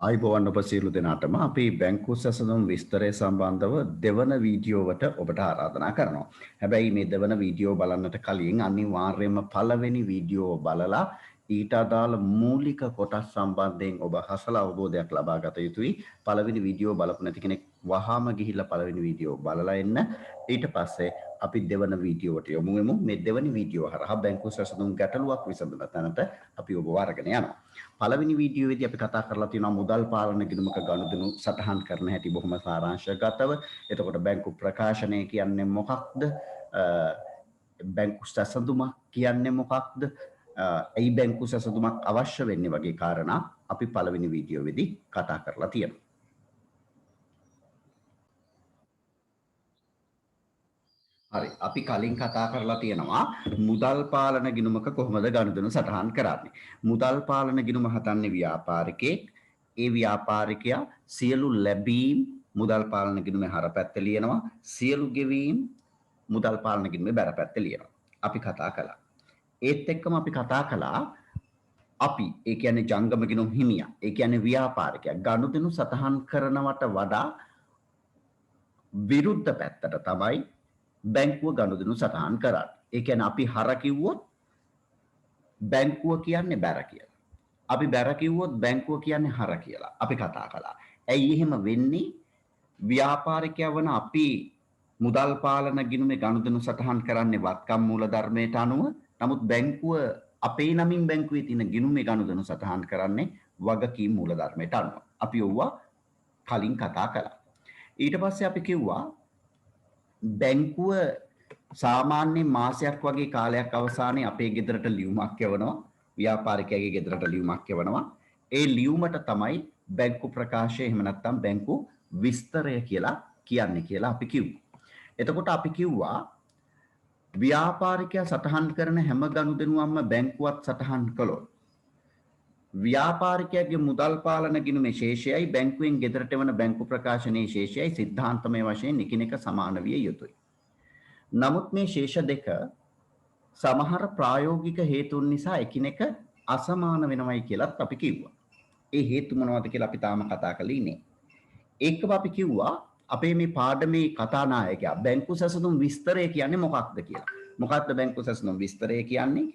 ආයිබෝවන් ඔබ සියලු දෙනාටම අපි බැංකු සැසඳුම් විස්තරය සම්බන්ධව දෙවන වීඩියෝවට ඔබට ආරාධනා කරනවා. හැබැයි මේ දෙවන වීඩියෝ බලන්නට කලින් අනිවාර්යයෙන්ම පළවෙනි වීඩියෝ බලලා ඊට අදාළ මූලික කොටස් සම්බන්ධයෙන් ඔබ හසල අවබෝධයක් ලබා ගත යුතුයි. පළවෙනි වීඩියෝ බලපු නැති කෙනෙක් වහාම ගිහිල්ලා පළවෙනි වීඩියෝ බලලා එන්න. ඊට පස්සේ අපි දෙවන වීඩියෝවට යමු. මේ දෙවන වීඩියෝ හරහා බැංකු සැසඳුම් ගැටලුවක් විසඳන තැනට අපි ඔබ වරගෙන යනවා. පළවෙනි වීඩියෝවේදී අපි කතා කරලා තියෙනවා මුදල් පාලන ගිණුමක ගනුදෙනු සටහන් කරන හැටි බොහොම සාරාංශගතව. එතකොට බැංකු ප්‍රකාශනය කියන්නේ මොකක්ද? බැංකු සැසඳුමක් කියන්නේ මොකක්ද? ඇයි බැංකු සැසඳුමක් අවශ්‍ය වෙන්නේ වගේ කාරණා අපි පළවෙනි වීඩියෝවේදී කතා කරලා තියෙනවා. හරි අපි කලින් කතා කරලා තියෙනවා මුදල් පාලන ගිණුමක කොහොමද ගනුදෙනු සටහන් කරන්නේ. මුදල් පාලන ගිණුම හදන්නේ ව්‍යාපාරිකයෙක්. ඒ ව්‍යාපාරිකයා සියලු ලැබීම් මුදල් පාලන ගිණුමේ හරපැත්තේ ලියනවා. සියලු ගෙවීම් මුදල් පාලන ගිණුමේ බැරපැත්තේ ලියනවා. අපි කතා කළා. ඒත් එක්කම අපි කතා කළා අපි ඒ කියන්නේ ජංගම ගිණුම් හිමියා. ඒ කියන්නේ ව්‍යාපාරිකයා ගනුදෙනු සටහන් කරනවට වඩා විරුද්ධ පැත්තට තමයි බැංකුව ගනුදෙනු සටහන් කරන්නේ. ඒ කියන්නේ අපි හර කිව්වොත් බැංකුව කියන්නේ බැර කියලා. අපි බැර කිව්වොත් බැංකුව කියන්නේ හර කියලා. අපි කතා කළා. ඇයි එහෙම වෙන්නේ? ව්‍යාපාරිකයා වන අපි මුදල් පාලන ගිණුමේ ගනුදෙනු සටහන් කරන්නේ වත්කම් මූලධර්මයට අනුව. නමුත් බැංකුව අපේ නමින් බැංකුවේ තියෙන ගිණුමේ ගනුදෙනු සටහන් කරන්නේ වගකීම් මූලධර්මයට අනුව. අපි ඔව්වා කලින් කතා කළා. ඊට පස්සේ අපි කිව්වා බැංකුව සාමාන්‍ය මාසයක් වගේ කාලයක් අවසානයේ අපේ ගෙදරට ලියුමක් යවනවා. ව්‍යාපාරිකයාගේ ගෙදරට ලියුමක් යවනවා. ඒ ලියුමට තමයි බැංකු ප්‍රකාශය එහෙම නැත්නම් බැංකු විස්තරය කියලා කියන්නේ කියලා අපි කිව්වා. එතකොට අපි කිව්වා ව්‍යාපාරිකයා සටහන් කරන හැම ගනුදෙනුවක්ම බැංකුවත් සටහන් කළොත් ව්‍යාපාරිකයාගේ මුදල් පාලන ගිණුමේ ශේෂයයි බැංකුවෙන් ගෙදරට එවන බැංකු ප්‍රකාශනයේ ශේෂයයි සිද්ධාන්තමය වශයෙන් එකිනෙක සමාන විය යුතුයි. නමුත් මේ ශේෂ දෙක සමහර ප්‍රායෝගික හේතුන් නිසා එකිනෙක අසමාන වෙනවයි කියලාත් අපි කිව්වා. ඒ හේතු මොනවද කියලා අපි තාම කතා කරලා ඉන්නේ. ඒකව අපි කිව්වා අපේ මේ පාඩමේ කතානායකයා බැංකු සැසඳුම් විස්තරය කියන්නේ මොකක්ද කියලා. මොකක්ද බැංකු සැසඳුම් විස්තරය කියන්නේ?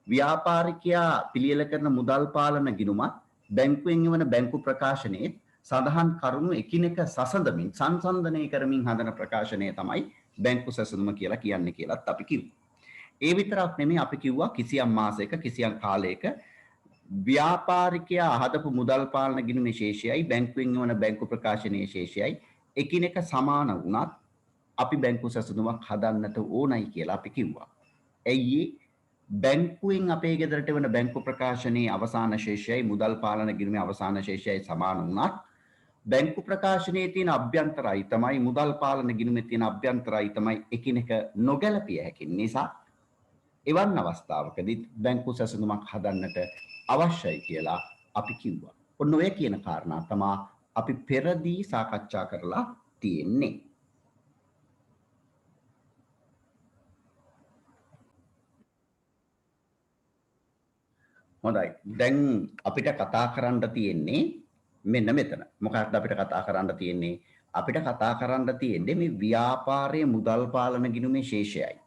ව්‍යාපාරිකයා පිළියෙල කරන මුදල් පාලන ගිණුමත් බැංකුවෙන් එවන බැංකු ප්‍රකාශනයේ සඳහන් කරුණු එකිනෙක සසඳමින් සංසන්දනය කරමින් හදන ප්‍රකාශනය තමයි බැංකු සැසඳුම කියලා කියන්නේ කියලාත් අපි කිව්වා. ඒ විතරක් නෙමෙයි අපි කිව්වා කිසියම් මාසයක කිසියම් කාලයක ව්‍යාපාරිකයා හදපු මුදල් පාලන ගිණුමේ ශේෂයයි බැංකුවෙන් එවන බැංකු ප්‍රකාශනයේ ශේෂයයි එකිනෙක සමාන වුණත් අපි බැංකු සැසඳුමක් හදන්නට ඕනයි කියලා අපි කිව්වා. ඇයි බැංකුවෙන් අපේ ගෙදරට වෙන බැංකු ප්‍රකාශනයේ අවසාන ශේෂයයි මුදල් පාලන ගිණුමේ අවසාන ශේෂයයි සමාන වුණත් බැංකු ප්‍රකාශනයේ තියෙන අභ්‍යන්තරයි තමයි මුදල් පාලන ගිණුමේ තියෙන අභ්‍යන්තරයි තමයි එකිනෙක නොගැලපිය හැකි නිසා එවන් අවස්ථාවකදී බැංකු සැසඳුමක් හදන්නට අවශ්‍යයි කියලා අපි කිව්වා. ඔන්න ඔය කියන කාරණා තමයි අපි පෙරදී සාකච්ඡා කරලා තියෙන්නේ. හොඳයි. දැන් අපිට කතා කරන්න තියෙන්නේ මෙන්න මෙතන. මොකක්ද අපිට කතා කරන්න තියෙන්නේ? අපිට කතා කරන්න තියෙන්නේ මේ ව්‍යාපාරයේ මුදල් පාලන ගිණුමේ ශේෂයයි.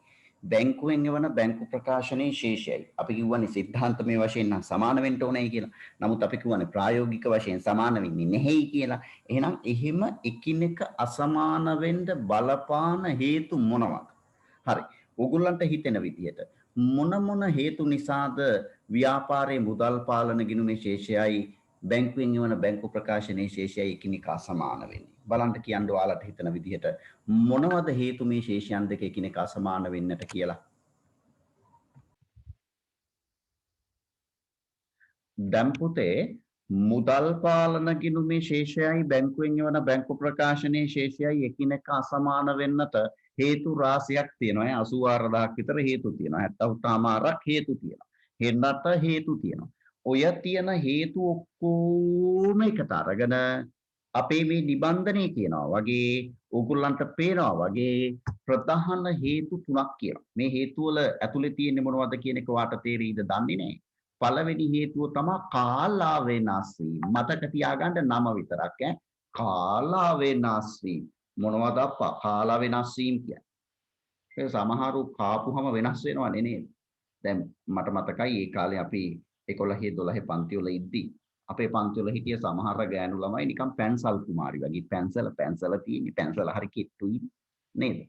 බැංකුවෙන් එවන බැංකු ප්‍රකාශනයේ ශේෂයයි. අපි කියවනේ සිද්ධාන්තමය වශයෙන් නම් සමාන වෙන්න ඕනේ කියලා. නමුත් අපි කියවනේ ප්‍රායෝගික වශයෙන් සමාන වෙන්නේ නැහැයි කියලා. එහෙනම් එහෙම එකිනෙක අසමාන වෙන්න බලපාන හේතු මොනවද? හරි. ඕගොල්ලන්ට හිතෙන විදිහට මොන හේතු නිසාද ව්‍යාපාරයේ මුදල් පාලන ගිණුමේ ශේෂයයි බැංකුවෙන් එවන බැංකු ප්‍රකාශනයේ ශේෂයයි එකිනෙක අසමාන වෙන්නේ? බලන්න කියන්න ඔයාලට හිතන විදිහට මොනවද හේතු මේ ශේෂයන් දෙක එකිනෙක අසමාන වෙන්නට කියලා. දැන් පුතේ මුදල් පාලන ගිණුමේ ශේෂයයි බැංකුවෙන් එවන බැංකු ප්‍රකාශනයේ ශේෂයයි එකිනෙක අසමාන වෙන්නට හේතු රාශියක් තියෙනවා. 84000ක් විතර හේතු තියෙනවා. 70ක් හේතු තියෙනවා. හෙන්නට හේතු තියෙනවා. ඔය තියෙන හේතු ඔක්කොම එකට අරගෙන අපේ මේ නිබන්ධනය කියනවා වගේ ඕගොල්ලන්ට පේනවා වගේ ප්‍රධාන හේතු තුනක් කියනවා. මේ හේතු වල ඇතුලේ තියෙන්නේ මොනවද කියන එක වාට තේරෙයිද දන්නේ නැහැ. පළවෙනි හේතුව තමයි කාලා වෙනස් වීම. මතක තියාගන්න නම විතරක් ඈ. කාලා වෙනස් වීම. මොනවද කාලා වෙනස් වීම කියන්නේ? ඒ සමහරු කාපුහම වෙනස් වෙනවනේ නේද? දැන් මට මතකයි ඒ කාලේ අපි 11 12 පන්ති වල ඉද්දි අපේ පන්ති වල හිටිය සමහර ගෑනු ළමයි නිකන් පැන්සල් කුමාරි වගේ පැන්සල තියෙන්නේ පැන්සල හරි කිට්ටුයි නේද?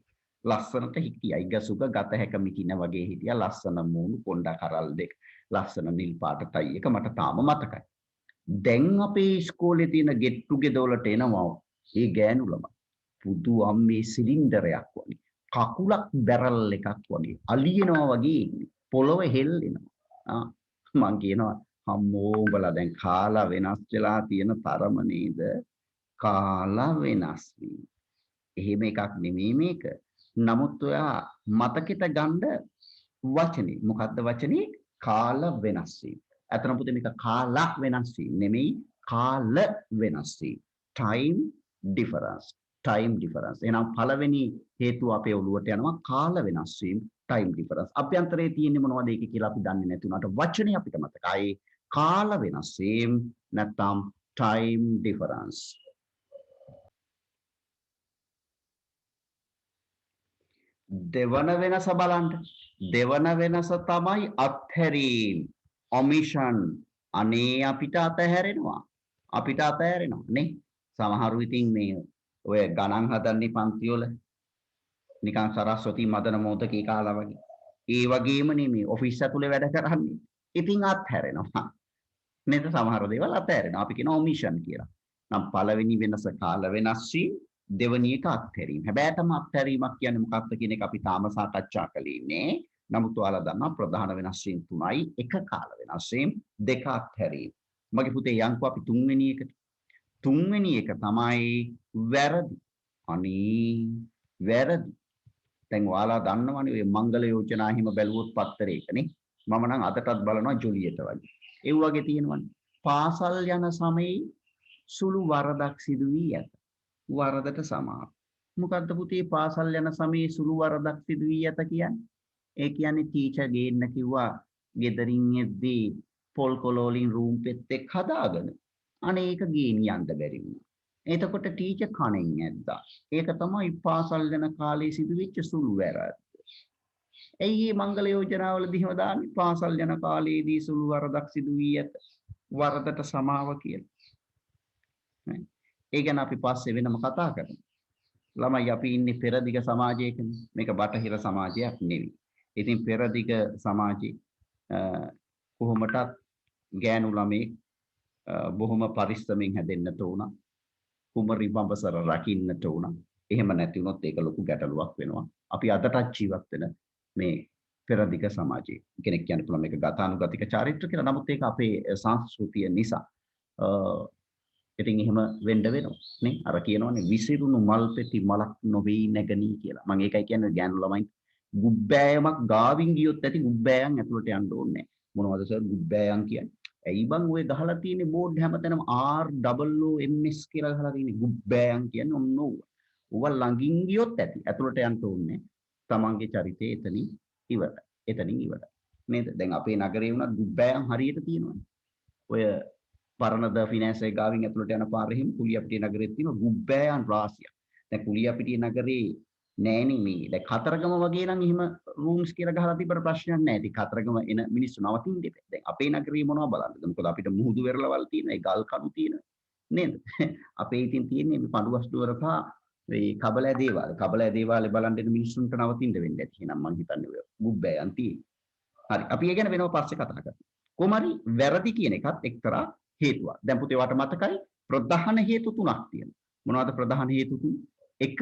ලස්සනට හිටියා. ඉගසුක ගත හැක මිකින වගේ හිටියා. ලස්සන මූණු කොණ්ඩ කරල් දෙක. ලස්සන නිල් පාට ටයි එක මට තාම මතකයි. දැන් අපේ ඉස්කෝලේ තියෙන get together වලට එනවා ඒ ගෑනු ළමයි. පුදු අම්මේ සිලින්ඩරයක් වගේ. කකුලක් බැරල් එකක් වගේ. අලියනවා වගේ ඉන්නේ. පොළොව හෙල්ලෙනවා. මං කියනවා අම්මෝ උඹලා දැන් කාලා වෙනස් වෙලා තියෙන තරම නේද? කාලා වෙනස් වීම. එහෙම එකක් නෙමෙයි මේක. නමුත් ඔයා මතකෙට ගන්න වචනේ. මොකද්ද වචනේ? කාල වෙනස් වීම. අතන පුතේ මේක කාලා වෙනස් වීම නෙමෙයි කාල වෙනස් වීම. time difference. time difference. එහෙනම් පළවෙනි හේතුව අපේ ඔළුවට යනවා කාල වෙනස් වීම time difference. අභ්‍යන්තරයේ තියෙන්නේ මොනවද ඒක කියලා අපි දන්නේ නැති උනාට වචනේ අපිට මතකයි. කාල වෙනස් වීම නැත්නම් time difference. දෙවන වෙනස බලන්න. දෙවන වෙනස තමයි අත්හැරීම. omission. අනේ අපිට අතහැරෙනවා. අපිට අතහැරෙනවා නේ. සමහරු ඉතින් මේ ඔය ගණන් හදන්නේ පන්ති වල නිකන් සරස්වති මදන මොහොතකේ කාලා වගේ. ඒ වගේම නෙමෙයි ඔෆිස් ඇතුලේ වැඩ කරන්නේ. ඉතින් අත්හැරෙනවා. නේද? සමහර දේවල් අත්හැරෙනවා. අපි කියන omission කියලා. නම් පළවෙනි වෙනස කාල වෙනස් වීම, දෙවෙනි එක අත්හැරීම. හැබැයිටම අත්හැරීමක් කියන්නේ මොකක්ද කියන එක අපි තාම සාකච්ඡා කළේ නෑ. නමුත් ඔයාලා දන්නවා ප්‍රධාන වෙනස් වීම තුනයි. එක කාල වෙනස් වීම, දෙක අත්හැරීම. මගේ පුතේ යන්කෝ අපි තුන්වෙනි එකට. තුන්වෙනි එක තමයි වැරදි. අනේ වැරදි. දැන් ඔයාලා දන්නවනේ ඔය මංගල යෝජනා හිම බැලුවොත් පත්තරේකනේ. මම නම් අදටත් බලනවා ජොලියට වගේ. ඒ වගේ තියෙනවනේ. පාසල් යන සමයේ සුළු වරදක් සිදු වී ඇත. වරදට සමාන. මොකද්ද පුතේ පාසල් යන සමයේ සුළු වරදක් සිදු වී ඇත කියන්නේ? ඒ කියන්නේ ටීචර් ගේන්න කිව්වා ගෙදරින් එද්දී පොල් කොළ වලින් රූම් පෙත්තෙක් හදාගෙන අනේ ඒක ගේනියන්න බැරි වුණා. එතකොට ටීචර් කණෙන් ඇද්දා. ඒක තමයි පාසල් යන කාලේ සිදුවෙච්ච සුළු වැරද්ද. ඇයි මේ මංගල යෝජනාවලදී එහෙම දාන්නේ පාසල් යන කාලයේදී සුළු වරදක් සිදු වී ඇත. වරදට සමාව කියලා. ඒ ගැන අපි පස්සේ වෙනම කතා කරමු. ළමයි අපි ඉන්නේ පෙරදිග සමාජයකනේ. මේක බටහිර සමාජයක් නෙවෙයි. ඉතින් පෙරදිග සමාජේ කොහොමටත් ගෑනු ළමයි බොහොම පරිස්සමෙන් හැදෙන්නට උන. කුමරි බඹසර රකින්නට උන. එහෙම නැති වුණොත් ඒක ලොකු ගැටලුවක් වෙනවා. අපි අදටත් ජීවත් වෙන මේ පෙරදිග සමාජයේ කෙනෙක් කියන්න පුළුවන් මේක ගතානුගතික චාරිත්‍ර කියලා. නමුත් ඒක අපේ සංස්කෘතිය නිසා ඉතින් එහෙම වෙන්න වෙනවා නේ. අර කියනවනේ විසිරුණු මල් පෙති මලක් නොවේ නැගණී කියලා. මම ඒකයි කියන්නේ ගෑනු ළමයි ගුබ්බෑයමක් ගාවින් ගියොත් ඇති ගුබ්බෑයන් ඇතුළට යන්න ඕනේ නැහැ. මොනවද සර් ගුබ්බෑයන් කියන්නේ? ඇයි බං ඔය ගහලා තියෙන්නේ බෝඩ් හැමතැනම ROOMS කියලා ගහලා තියෙන්නේ ගුබ්බෑයන් කියන්නේ ඔන්න ඕව. ඕව ළඟින් ගියොත් ඇති. ඇතුළට යන්න ඕනේ. තමන්ගේ චරිතය එතනින් ඉවරයි. එතනින් ඉවරයි. නේද? දැන් අපේ නගරේ වුණත් ගුබ්බෑයන් හරියට තියෙනවනේ. ඔය පරණද ෆිනෑන්ස් එක ගාවින් ඇතුළට යන පාරේ හිම කුලියපිටිය නගරෙත් තියෙන ගුබ්බෑයන් රාශියක්. දැන් කුලියපිටිය නගරේ නෑනේ මේ. දැන් කතරගම වගේ නම් එහෙම රූම්ස් කියලා ගහලා තිබ්බට ප්‍රශ්නයක් නෑ. ඉතින් කතරගම එන මිනිස්සු නවතින්න දෙපේ. දැන් අපේ නගරේ මොනවද බලන්නද? මොකද අපිට මුහුදු වෙරළවල් තියෙනවා, ඒ ගල් කණු තියෙනවා. නේද? අපේ ඉතින් තියෙන්නේ මේ පඬුවස් දුවරපා මේ කබලෑ දේවාල. කබලෑ දේවාලේ බලන් දෙන මිනිස්සුන්ට නවතින්න වෙන්නේ නැති. එහෙනම් මං හිතන්නේ ඔය ගුබ්බෑයන් තියෙන්නේ. හරි. අපි ඒ ගැන වෙනම පස්සේ කතා කරමු. කොහොමරි වැරදි කියන එකත් එක්තරා හේතුවක්. දැන් පුතේ වට මතකයි ප්‍රධාන හේතු තුනක් තියෙනවා. මොනවද ප්‍රධාන හේතු තුන? එක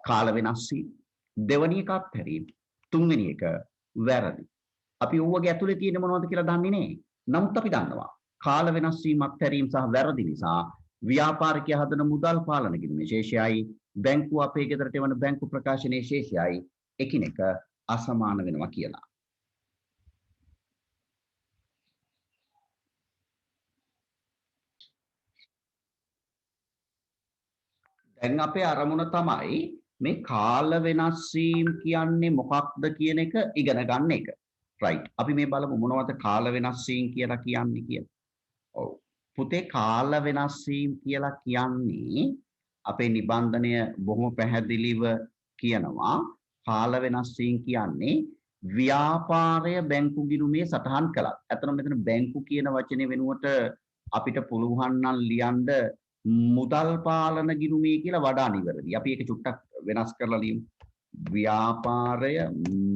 කාල වෙනස් වීම, දෙවෙනි එක අත්හැරීම, තුන්වෙනි එක වැරදි. අපි ඕවගේ ඇතුලේ තියෙන මොනවද කියලා දන්නේ නැහැ. නමුත් අපි දන්නවා කාල වෙනස් වීම, අත්හැරීම සහ වැරදි නිසා ව්‍යාපාරිකයා හදන මුදල් පාලන කිරීමේ ශේෂයයි බැංකුව අපේ ගෙදරට එවන බැංකු ප්‍රකාශනයේ ශේෂයයි එකිනෙක අසමාන වෙනවා කියලා. දැන් අපේ අරමුණ තමයි මේ කාල වෙනස් වීම කියන්නේ මොකක්ද කියන එක ඉගෙන ගන්න එක. right. අපි මේ බලමු මොනවද කාල වෙනස් වීම කියලා කියන්නේ කියලා. ඔව්. පුතේ කාල වෙනස් වීම කියලා කියන්නේ අපේ නිබන්ධනය බොහොම පැහැදිලිව කියනවා කාල වෙනස් වීම කියන්නේ ව්‍යාපාරය බැංකු ගිණුමේ සටහන් කළා. අතන මෙතන බැංකු කියන වචනේ වෙනුවට අපිට පුළුවන් නම් ලියන්න මුදල් පාලන ගිණුමේ කියලා වඩා නිවැරදි. අපි ඒක චුට්ටක් වෙනස් කරලා ලියමු. ව්‍යාපාරය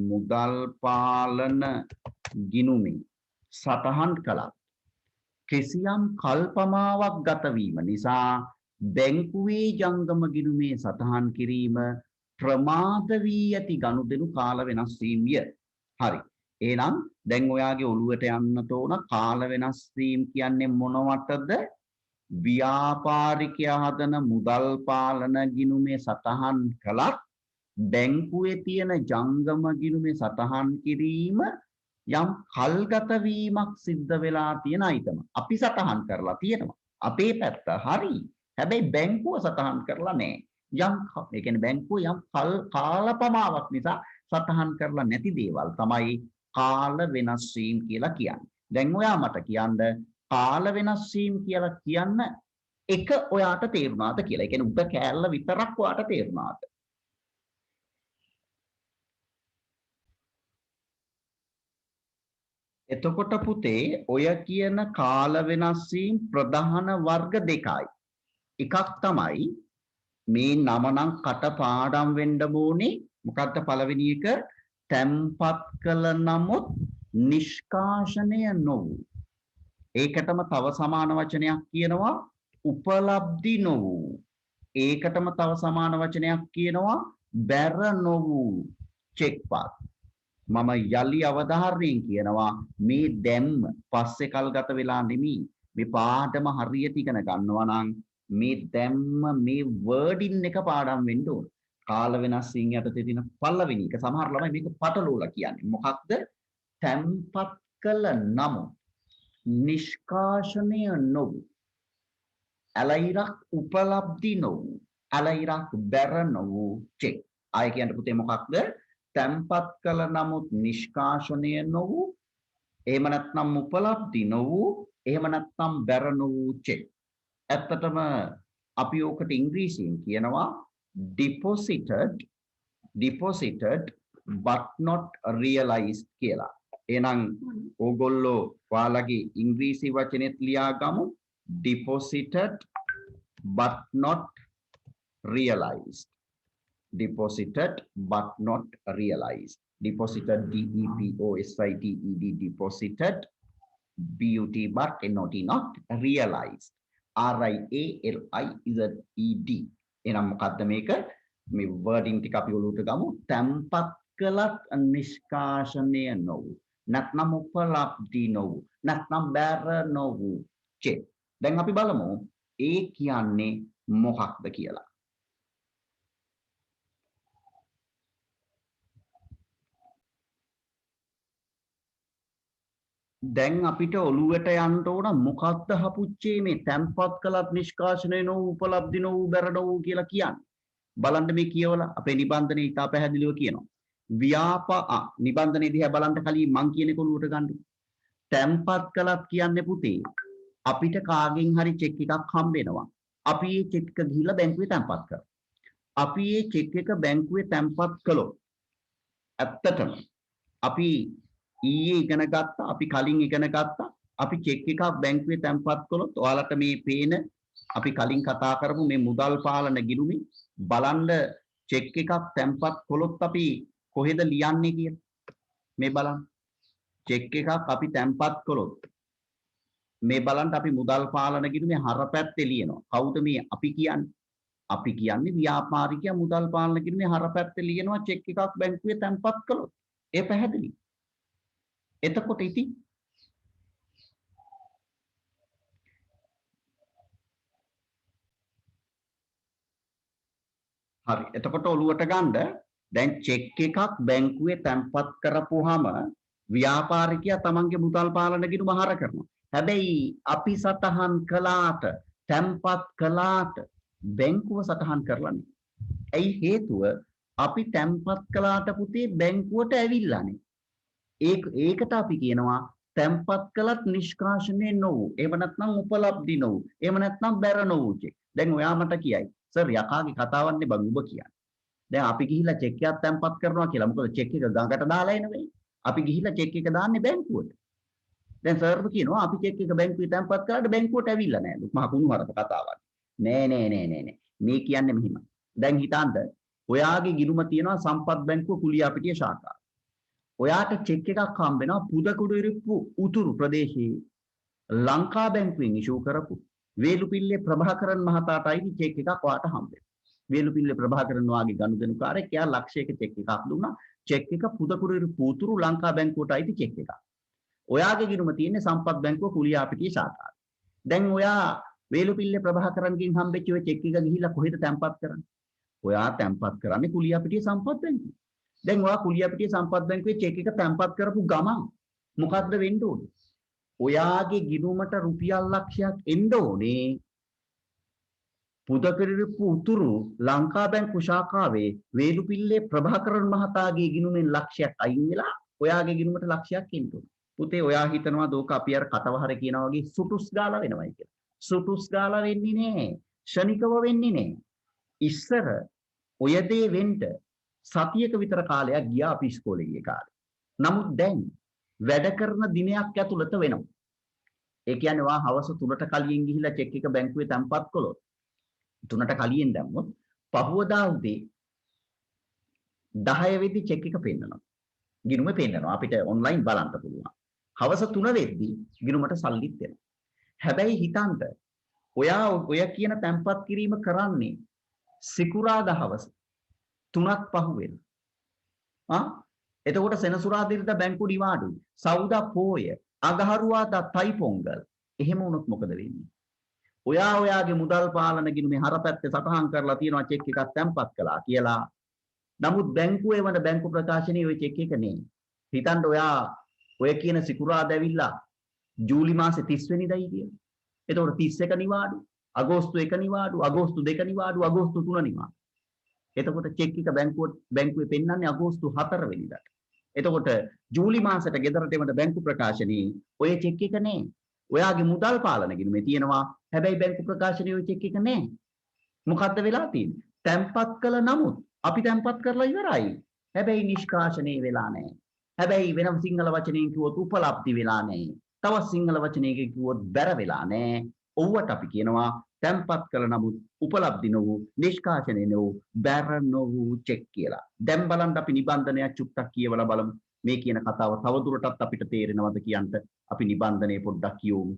මුදල් පාලන ගිණුමේ සටහන් කළා. කිසියම් කල්පමාවක් ගත වීම නිසා බැංකුවේ ජංගම ගිණුමේ සටහන් කිරීම ප්‍රමාද වී ඇති ගනුදෙනු කාල වෙනස් වීමය. හරි. එහෙනම් දැන් ඔයාගේ ඔළුවට යන්න තෝරන කාල වෙනස් වීම කියන්නේ මොනවටද? ව්‍යාපාරිකයා හදන මුදල් පාලන ගිණුමේ සටහන් කළත් බැංකුවේ තියෙන ජංගම ගිණුමේ සටහන් කිරීම යම් කල්ගත වීමක් සිද්ධ වෙලා තියෙන අයිතම. අපි සටහන් කරලා තියෙනවා. අපේ පැත්ත හරි. හැබැයි බැංකුව සටහන් කරලා නැහැ. ඒ කියන්නේ බැංකුව යම් කාලපමාවක් නිසා සටහන් කරලා නැති දේවල් තමයි කාල වෙනස් වීම කියලා කියන්නේ. දැන් ඔයා මට කියන්න කාල වෙනස් වීම කියලා කියන්න එක ඔයාට තේරුණාද කියලා. ඒ කියන්නේ උඩ කෑල්ල විතරක් ඔයාට තේරුණාද? එතකොට පුතේ ඔය කියන කාල වෙනස් වීම ප්‍රධාන වර්ග දෙකයි. එකක් තමයි මේ නම නම් කටපාඩම් වෙන්න ඕනේ. මොකක්ද පළවෙනි එක? තැම්පත් කළ නමුත් නිෂ්කාශනය නොවූ. ඒකටම තව සමාන වචනයක් කියනවා උපලබ්ධි නොවූ. ඒකටම තව සමාන වචනයක් කියනවා බැර නොවූ චෙක්පත්. මම යලි අවධාරණයෙන් කියනවා මේ දැම්ම පස්සේ කල් ගත වෙලා නෙමෙයි. මේ පාඩම හරියට ඉගෙන ගන්නවා නම් මේ දැම්ම මේ වර්ඩින් එක පාඩම් වෙන්න ඕන. කාල වෙනස් වීම යටතේ තියෙන පළවෙනි එක සමහර ළමයි මේක පටලෝලා කියන්නේ. මොකක්ද? තැම්පත් කළ නමුත් නිෂ්කාශනය නොවූ. ඇලයිරක් උපලබ්ධි නොවූ. ඇලයිරක් බැර නොවූ චෙක්. ආයෙ කියන්න පුතේ මොකක්ද? තැම්පත් කළ නමුත් නිෂ්කාශනය නොවූ, එහෙම නැත්නම් උපලබ්ධි නොවූ, එහෙම නැත්නම් බැර නොවූ චෙක්. ඇත්තටම අපි ඕකට ඉංග්‍රීසියෙන් කියනවා deposited but not realized කියලා. එහෙනම් ඕගොල්ලෝ ඔයාලගේ ඉංග්‍රීසි වචනේත් ලියාගමු deposited but not realized. Deposited but not realized. Deposited, D-E-P-O-S-I-T-E-D, deposited, B-U-T, but N-O-T, not realized. R-I-A-L-I-Z-E-D. එනම් මොකද්ද මේක? මේ වර්ඩින් ටික අපි ඔලුවට ගමු. තැම්පත් කළත් නිෂ්කාශනය නොවූ. නැත්නම් උපලබ්ධි නොවූ. නැත්නම් බැර නොවූ චෙක්. දැන් අපි බලමු ඒ කියන්නේ මොකක්ද කියලා. දැන් අපිට ඔළුවට යන්න ඕන මොකක්ද හපුච්චේ මේ තැම්පත් කළත් නිෂ්කාශනය නොවූ උපලබ්ධි නොවූ බැර නොවූ කියලා කියන්නේ. බලන්න මේ කියවලා අපේ නිබන්ධනේ ඉතා පැහැදිලිව කියනවා. නිබන්ධනේ දිහා බලන්න කලින් මං කියන එක ඔළුවට ගන්න. තැම්පත් කළත් කියන්නේ පුතේ අපිට කාගෙන් හරි චෙක් එකක් හම්බ වෙනවා. අපි මේ චෙක් එක ගිහිල්ලා බැංකුවේ තැම්පත් කරනවා. අපි මේ චෙක් එක බැංකුවේ තැම්පත් කළොත් ඇත්තටම අපි ඊයේ ඉගෙන ගත්තා, අපි කලින් ඉගෙන ගත්තා, අපි චෙක් එකක් බැංකුවේ තැන්පත් කළොත් ඔයාලට මේ පේන අපි කලින් කතා කරපු මේ මුදල් පාලන ගිණුමේ බලන්න චෙක් එකක් තැන්පත් කළොත් අපි කොහෙද ලියන්නේ කියලා. මේ බලන්න. චෙක් එකක් අපි තැන්පත් කළොත් මේ බලන්න අපි මුදල් පාලන ගිණුමේ හරපැත්තේ ලියනවා. කවුද මේ අපි කියන්නේ? අපි කියන්නේ ව්‍යාපාරිකයා මුදල් පාලන ගිණුමේ හරපැත්තේ ලියනවා චෙක් එකක් බැංකුවේ තැන්පත් කළොත්. ඒ පැහැදිලි. එතකොට ඉතින් හරි. එතකොට ඔළුවට ගන්න දැන් චෙක් එකක් බැංකුවේ තැන්පත් කරපුවාම ව්‍යාපාරිකයා තමන්ගේ මුදල් පාලන ගිණුම හර කරනවා. හැබැයි අපි සටහන් කළාට තැන්පත් කළාට බැංකුව සටහන් කරලා නැහැ. ඇයි හේතුව? අපි තැන්පත් කළාට පුතේ බැංකුවට ඇවිල්ලානේ. ඒකට අපි කියනවා තැම්පත් කළත් නිෂ්කාශනය නොවූ. එහෙම නැත්නම් උපලබ්ධි නොවූ. එහෙම නැත්නම් බැර නොවූ චෙක්. දැන් ඔයා මට කියයි සර් යකාගේ කතාවන්නේ බං ඔබ කියන්නේ. දැන් අපි ගිහිල්ලා චෙක් එකක් තැම්පත් කරනවා කියලා. මොකද චෙක් එක ගඟට දාලා එනවෙයි. අපි ගිහිල්ලා චෙක් එක දාන්නේ බැංකුවට. දැන් සර්ව කියනවා අපි චෙක් එක බැංකුවේ තැම්පත් කරාට බැංකුවට ඇවිල්ලා නැහැ. මහා කුණුහරුප කතාවක්. නෑ. මේ කියන්නේ මෙහිම. දැන් හිතන්න ඔයාගේ ගිණුම තියෙනවා සම්පත් බැංකුව කුලියාපිටිය ශාඛාව. ඔයාට චෙක් එකක් හම්බ වෙනවා පුදකුඩිරිප්පු උතුරු ප්‍රදේශයේ ලංකා බැංකුවෙන් ඉෂුව කරපු වේලුපිල්ලේ ප්‍රභාකරන් මහතාට අයිති චෙක් එකක් ඔයාට හම්බ වෙනවා. වේලුපිල්ලේ ප්‍රභාකරන් වාගේ ගනුදෙනුකාරයෙක් එයා ලක්ෂයක චෙක් එකක් දුන්නා. චෙක් එක පුදකුඩිරිප්පු උතුරු ලංකා බැංකුවට අයිති චෙක් එකක්. ඔයාගේ ගිණුම තියෙන්නේ සම්පත් බැංකුව කුලියාපිටිය ශාඛාවේ. දැන් ඔයා වේලුපිල්ලේ ප්‍රභාකරන්ගෙන් හම්බෙච්ච ඔය චෙක් එක ගිහිල්ලා කොහෙද තැන්පත් කරන්නේ? ඔයා තැන්පත් කරන්නේ කුලියාපිටිය සම්පත් බැංකුවේ. දැන් ඔයා කුලියාපිටිය සම්පත් බැංකුවේ චෙක් එක තැන්පත් කරපු ගමන් මොකද්ද වෙන්න ඕනේ? ඔයාගේ ගිණුමට රුපියල් ලක්ෂයක් එන්න ඕනේ. පුදකිරිප්පු උතුරු ලංකා බැංකු ශාඛාවේ වේලුපිල්ලේ ප්‍රභාකරන් මහතාගේ ගිණුමෙන් ලක්ෂයක් අයින් වෙලා ඔයාගේ ගිණුමට ලක්ෂයක් එන්න ඕනේ. පුතේ ඔයා හිතනවා දෝක අපි අර කතවහර කියනවා වගේ සුටුස් ගාලා වෙනවයි කියලා. සුටුස් ගාලා වෙන්නේ නැහැ. ෂණිකව වෙන්නේ නැහැ. ඉස්සර ඔය දේ වෙන්න සතියක විතර කාලයක් ගියා අපි ඉස්කෝලේ ගිය කාලේ. නමුත් දැන් වැඩ කරන දිනයක් ඇතුළත වෙනවා. ඒ කියන්නේ වා හවස 3ට කලින් ගිහිල්ලා චෙක් එක බැංකුවේ තැන්පත් කළොත් 3ට කලින් දැම්මොත් පහුවදා උදේ 10 වෙදි චෙක් එක පෙන්නනවා. ගිණුම පෙන්නනවා. අපිට ඔන්ලයින් බලන්න පුළුවන්. හවස 3 වෙද්දි ගිණුමට සල්ලිත් එනවා. හැබැයි හිතන්න ඔයා ඔය කියන තැන්පත් කිරීම කරන්නේ සිකුරාදා හවස 3ක් පහුවෙන. එතකොට සෙනසුරාදාට බැංකු නිවාඩුයි. සවුදා පෝය, අඟහරුවාදා තයි පොංගල්. එහෙම වුණොත් මොකද වෙන්නේ? ඔයාගේ මුදල් පාලන ගිණුමේ හරපැත්තේ සටහන් කරලා තියෙනවා චෙක් එකක් තැන්පත් කළා කියලා. නමුත් බැංකුවේ වන බැංකු ප්‍රකාශනයේ ওই චෙක් එක නේ. හිතන්න ඔය කියන සිකුරාදා ඇවිල්ලා ජූලි මාසේ 30 වෙනිදායි කියලා. එතකොට 31 නිවාඩු, අගෝස්තු 1 නිවාඩු, අගෝස්තු 2 නිවාඩු, අගෝස්තු 3 නිවාඩු. එතකොට චෙක් එක බැංකුවේ පෙන්නන්නේ අගෝස්තු 4 වෙනිදාට. එතකොට ජූලි මාසෙට ගෙදරට එවන බැංකු ප්‍රකාශනයේ ඔය චෙක් එක නේ. ඔයාගේ මුදල් පාලන ගිණුමේ තියෙනවා. හැබැයි බැංකු ප්‍රකාශනයේ ඔය චෙක් එක නේ. මොකද්ද වෙලා තියෙන්නේ? තැන්පත් කළ නමුත් අපි තැන්පත් කරලා ඉවරයි. හැබැයි නිෂ්කාශනය වෙලා නැහැ. හැබැයි වෙනම සිංහල වචනයෙන් කිව්වොත් උපලබ්ධි වෙලා නැහැ. තවත් සිංහල වචනයකින් කිව්වොත් බැර වෙලා නැහැ. ඔව්වට අපි කියනවා තැන්පත් කළ නමුත් උපලබ්ධි නොවූ නිෂ්කාශනය නොවූ බැර නොවූ චෙක් කියලා. දැන් බලන්න අපි නිබන්ධනයක් චුට්ටක් කියවලා බලමු. මේ කියන කතාව තවදුරටත් අපිට තේරෙනවද කියන්න අපි නිබන්ධනය පොඩ්ඩක් කියවමු.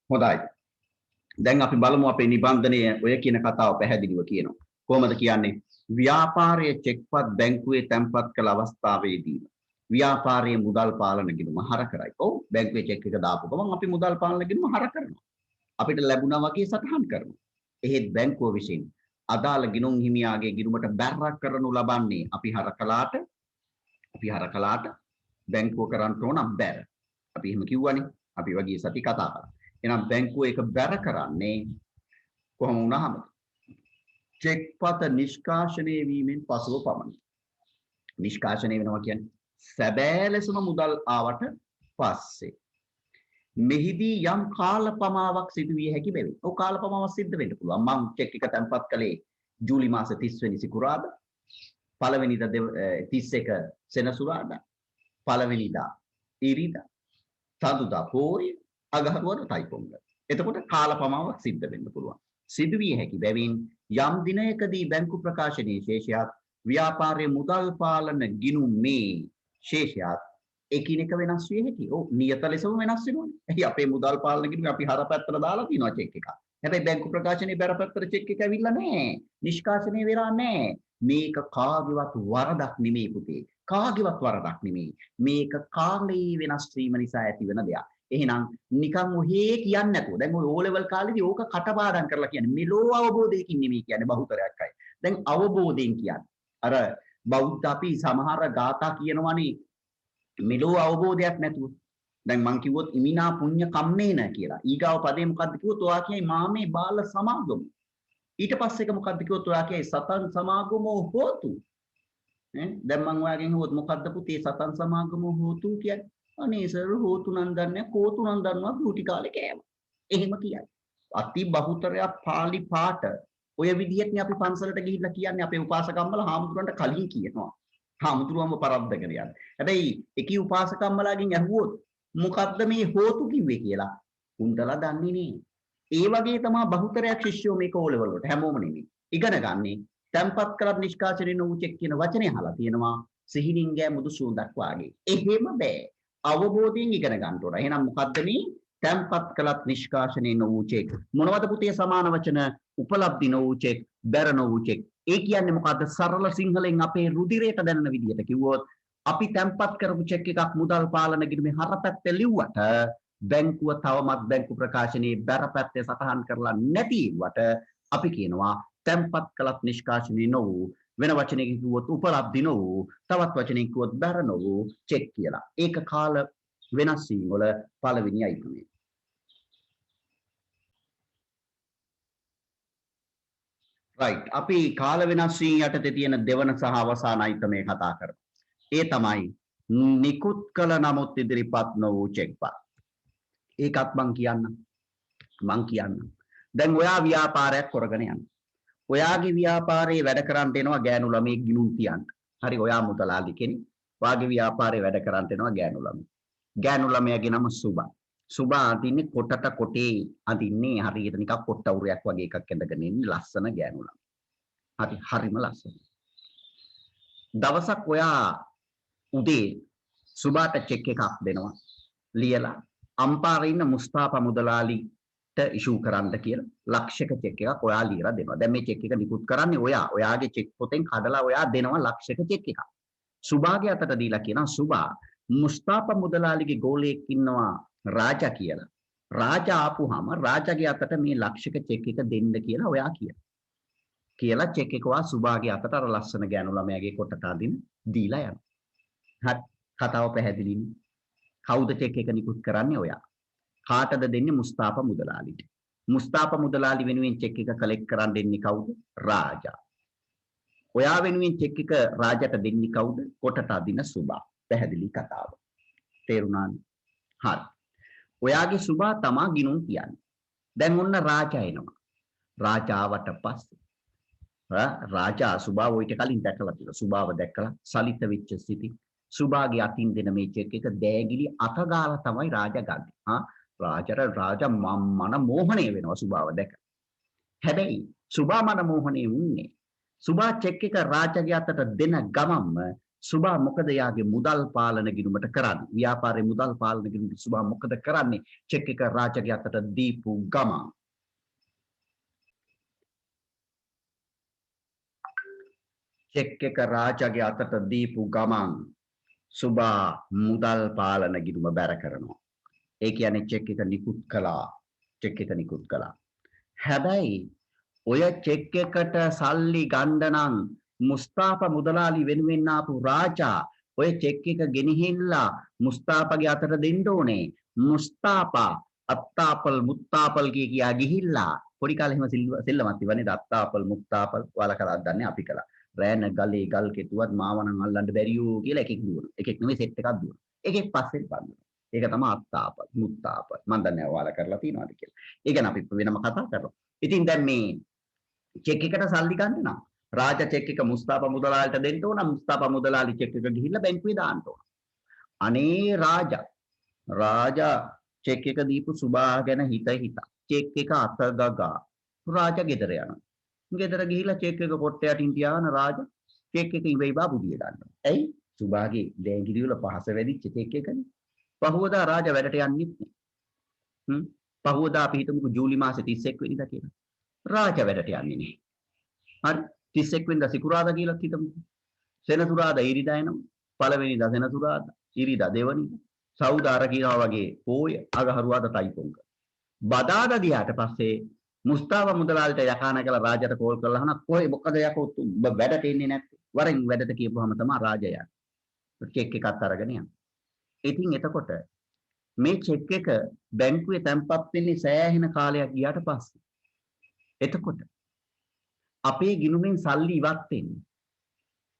හොඳයි. දැන් අපි බලමු අපේ නිබන්ධනය ඔය කියන කතාව පැහැදිලිව කියනවා. කොහොමද කියන්නේ? ව්‍යාපාරයේ චෙක්පත් බැංකුවේ තැන්පත් කළ අවස්ථාවේදී ව්‍යාපාරයේ මුදල් පාලන ගිණුම හර කරයි. ඔව් බැංකුවේ චෙක් එක දාපු ගමන් අපි මුදල් පාලන ගිණුම හර කරනවා. අපිට ලැබුණා වගේ සටහන් කරනවා. එහෙත් බැංකුව විසින් අදාළ ගිණුම් හිමියාගේ ගිණුමට බැරක් කරනු ලබන්නේ අපි හර කළාට බැංකුව කරන්න ඕන බැර. අපි එහෙම කිව්වනේ. අපි වගේ සති කතා කරා. එහෙනම් බැංකුව එක බැර කරන්නේ කොහොම වුණාමද? චෙක්පත නිෂ්කාශනය වීමෙන් පසුව පමණයි. නිෂ්කාශනය වෙනවා කියන්නේ සැබෑ ලෙසම මුදල් ආවට පස්සේ. මෙහිදී යම් කාලපමාවක් සිදු විය හැකි බැවින්. ඔව් කාලපමාවක් සිද්ධ වෙන්න පුළුවන්. මම චෙක් එක තැන්පත් කළේ ජූලි මාසේ 30 වෙනි සිකුරාදා. පළවෙනිදා 31 සෙනසුරාදා. පළවෙනිදා ඉරිදා. සඳුදා පෝය, අඟහරුවාදා තයි පොංගල්. එතකොට කාලපමාවක් සිද්ධ වෙන්න පුළුවන්. සිදු විය හැකි බැවින් යම් දිනයකදී බැංකු ප්‍රකාශනයේ ශේෂයත් ව්‍යාපාරයේ මුදල් පාලන ගිණුමේ ශේෂයත් එකිනෙක වෙනස් විය හැකියි. ඔව් නියත ලෙසම වෙනස් වෙනවනේ. එහි අපේ මුදල් පාලන ගිණුමේ අපි හරපැත්තට දාලා තියෙනවා චෙක් එකක්. හැබැයි බැංකු ප්‍රකාශනයේ බැරපැත්තට චෙක් එක ඇවිල්ලා නැහැ. නිෂ්කාශනය වෙලා නැහැ. මේක කාගේවත් වරදක් නෙමෙයි පුතේ. කාගේවත් වරදක් නෙමෙයි. මේක කාලේ වෙනස් වීම නිසා ඇතිවන දෙයක්. එහෙනම් නිකන් ඔහේ කියන්නේ නැතුව දැන් ඔය O level කාලේදී ඕක කටපාඩම් කරලා කියන්නේ මෙලෝ අවබෝධයකින් නෙමෙයි කියන්නේ බහුතරයක් අය. දැන් අවබෝධයෙන් කියන්නේ අර බෞද්ධ අපි සමහර ගාථා කියනවනේ මෙලෝ අවබෝධයක් නැතුව. දැන් මං කිව්වොත් ඉමිනා පුඤ්ඤ කම්මේන කියලා. ඊගාව පදේ මොකද්ද කිව්වොත් ඔයා කියයි මාමේ බාල සමාගම. ඊට පස්සේ එක මොකද්ද කිව්වොත් ඔයා කියයි සතන් සමාගමෝ හෝතු. දැන් මම ඔයාගෙන් හුවොත් මොකද්ද පුතේ සතන් සමාගමෝ හෝතු කියන්නේ? අනේ සර් හෝතු නම් දන්නේ කෝතු නම් දන්නවා බූටි කාලේ කෑවා. එහෙම කියයි. අති බහුතරයක් පාලි පාට ඔය විදිහටනේ අපි පන්සලට ගිහිල්ලා කියන්නේ අපේ උපාසකම්මල හාමුදුරන්ට කලින් කියනවා. හාමුදුරුවම පරද්දගෙන යන්නේ. හැබැයි එකී උපාසකම්මලාගෙන් ඇහුවොත් මොකද්ද මේ හෝතු කිව්වේ කියලා උන්දලා දන්නේ නේ. ඒ වගේ තමයි බහුතරයක් ශිෂ්‍යෝ මේක ඕලෙවල් වලට හැමෝම නෙමෙයි. ඉගෙන ගන්නේ තැම්පත් කරත් නිෂ්කාශනය නොවු චෙක් කියන වචනේ අහලා තියෙනවා සිහිනින් ගෑ මුදු සූඳක් වාගේ. එහෙම බෑ. අවබෝධයෙන් ඉගෙන ගන්න ඕන. එහෙනම් මොකද්ද මේ තැම්පත් කළත් නිෂ්කාශනය නොවු චෙක්? මොනවද පුතේ සමාන වචන? උපලබ්ධි නොවු චෙක්, බැර නොවු චෙක්. ඒ කියන්නේ මොකද්ද? සරල සිංහලෙන් අපේ රුධිරයට දැනෙන විදිහට කිව්වොත් අපි තැම්පත් කරපු චෙක් එකක් මුදල් පාලන ගිණුමේ හරපැත්තේ ලිව්වට බැංකුව තවමත් බැංකු ප්‍රකාශනයේ බැර පැත්තේ සටහන් කරලා නැති වට අපි කියනවා තැම්පත් කළත් නිෂ්කාශනය නොවු, වෙන වචනයකින් කිව්වොත් උපලබ්ධි නොවු, තවත් වචනයකින් කිව්වොත් බැර නොවු චෙක් කියලා. ඒක කාල වෙනස් වීම වල පළවෙනි අයිතමයි. රයිට්. අපි කාල වෙනස් වීම යටතේ තියෙන දෙවන සහ අවසාන අයිතමේ කතා කරමු. ඒ තමයි නිකුත් කළ නමුත් ඉදිරිපත් නොවු චෙක්පත්. ඒකත් මං කියන්නම්. දැන් ඔයා ව්‍යාපාරයක් කරගෙන යන්න. ඔයාගේ ව්‍යාපාරේ වැඩ කරන්න එනවා ගෑනු ළමයෙක් ගිනුම් තියන්න. හරි ඔයා මුදලාලි කෙනෙක්. වාගේ ව්‍යාපාරේ වැඩ කරන්න එනවා ගෑනු ළමයෙක්. ගෑනු ළමයාගේ නම සුබා. සුබා අඳින්නේ කොටට කොටේ අඳින්නේ හරියට නිකන් කොට්ට උරයක් වගේ එකක් ඇඳගෙන ඉන්නේ ලස්සන ගෑනු ළමයි. හරිම ලස්සන. දවසක් ඔයා උදේ සුබාට චෙක් එකක් දෙනවා. ලියලා අම්පාරේ ඉන්න මුස්තාපා මුදලාලිට ඉෂුව කරන්න කියලා ලක්ෂයක චෙක් එකක් ඔයා ලියලා දෙනවා. දැන් මේ චෙක් එක නිකුත් කරන්නේ ඔයාගේ චෙක් පොතෙන් කඩලා ඔයා දෙනවා ලක්ෂයක චෙක් එකක්. සුබාගේ අතට දීලා කියනවා සුබා මුස්තාපා මුදලාලිගේ ගෝලයෙක් ඉන්නවා රාජා කියලා. රාජා ආපුවාම රාජාගේ අතට මේ ලක්ෂයක චෙක් එක දෙන්න කියලා ඔයා කියනවා. කියලා චෙක් එක ඔයා සුබාගේ අතට අර ලස්සන ගෑනු ළමයාගේ කොටට අදින් දීලා යනවා. හරි කතාව පැහැදිලිනේ. කවුද චෙක් එක නිකුත් කරන්නේ ඔයා? කාටද දෙන්නේ? මුස්තාපා මුදලාලිට. මුස්තාපා මුදලාලි වෙනුවෙන් චෙක් එක කලෙක්ට් කරන් දෙන්නේ කවුද? රාජා. ඔයා වෙනුවෙන් චෙක් එක රාජාට දෙන්නේ කවුද? කොටට අදින සුබා. පැහැදිලි කතාව. තේරුණාද? හරි. ඔයාගේ සුබා තමා ගිනුම් කියන්නේ. දැන් ඔන්න රාජා එනවා. රාජාවට පස්සේ රාජා සුබාව ඔයිට කලින් දැකලා තියෙනවා. සුබාව දැක්කලා සලිත වෙච්ච සිටි සුබාගේ අතින් දෙන මේ චෙක් එක දෑගිලි අත ගාලා තමයි රාජා ගන්නෙ. රාජා මන මෝහණය වෙනවා සුබාව දැක. හැබැයි සුබා මන මෝහණය වුණේ සුබා චෙක් එක රාජාගේ අතට දෙන ගමම්ම සුබා මොකද යාගේ මුදල් පාලන ගිණුමට කරන්නේ? ව්‍යාපාරේ මුදල් පාලන ගිණුමට සුබා මොකද කරන්නේ? චෙක් එක රාජාගේ අතට දීපු ගමන් චෙක් එක රාජාගේ අතට දීපු ගමන් සුබා මුදල් පාලන ගිණුම බැර කරනවා. ඒ කියන්නේ චෙක් එක නිකුත් කළා. හැබැයි ඔය චෙක් එකට සල්ලි ගන්න නම් මුස්තාපා මුදලාලි වෙනුවෙන් ආපු රාජා ඔය චෙක් එක ගෙනහිල්ලා මුස්තාපාගේ අතට දෙන්න ඕනේ. මුස්තාපා අත්තාපල් මුත්තාපල් කියා ගිහිල්ලා පොඩි කාලේ එහෙම සෙල්ලමක් තිබුණේ අත්තාපල් මුත්තාපල් ඔයාලා කරලා දන්නේ අපි කළා. රෑන ගලේ ගල් කෙටුවත් මාව නම් අල්ලන්න බැරියෝ කියලා එකෙක් දුවනවා. එකෙක් නෙමෙයි සෙට් එකක් දුවනවා. එකෙක් පස්සේ බලනවා. ඒක තමයි අත්තාපල් මුත්තාපල්. මම දන්නේ නැහැ ඔයාලා කරලා තියෙනවද කියලා. ඒ ගැන අපි වෙනම කතා කරමු. ඉතින් දැන් මේ චෙක් එකට සල්ලි ගන්න නම් රාජා චෙක් එක මුස්තාපා මුදලාලිට දෙන්න ඕන. මුස්තාපා මුදලාලි චෙක් එක ගිහිල්ලා බැංකුවේ දාන්න ඕන. අනේ රාජා චෙක් එක දීපු සුබා ගැන හිත චෙක් එක අත ගගා රාජා ගෙදර යනවා. ගෙදර ගිහිල්ලා චෙක් එක පොට්ට යටින් තියාගෙන රාජා චෙක් එක ඉවෙයි බුදිය ගන්නවා. ඇයි? සුබාගේ දැංගිලි වල පහස වැඩිච්ච චෙක් එකනේ. පහුවදා රාජා වැඩට යන්නෙත් නෑ. පහුවදා අපි හිතමුකෝ ජූලි මාසේ 31 වෙනිදා කියලා. රාජා වැඩට යන්නේ නෑ. හරි 31 වෙනිදා සිකුරාදා කියලා හිතමුකෝ. සෙනසුරාදා ඉරිදා එනවා. පළවෙනිදා සෙනසුරාදා, ඉරිදා දෙවනිදා. සවුදාර කියනවා වගේ පෝය අගහරුවාදා තයිපොංග. බදාදා ගියාට පස්සේ මුස්තාපා මුදලාලිට යකාන කියලා රාජාට කෝල් කරලා අහනවා කොහේ මොකද යකෝ වැඩට එන්නේ නැත්තේ? වරෙන් වැඩට කියපුවාම තමයි රාජා යන්නේ. චෙක් එකක් අරගෙන යනවා. ඉතින් එතකොට මේ චෙක් එක බැංකුවේ තැන්පත් වෙන්නේ සෑහෙන කාලයක් ගියාට පස්සේ. එතකොට අපේ ගිණුමෙන් සල්ලි ඉවත් වෙන්නේ.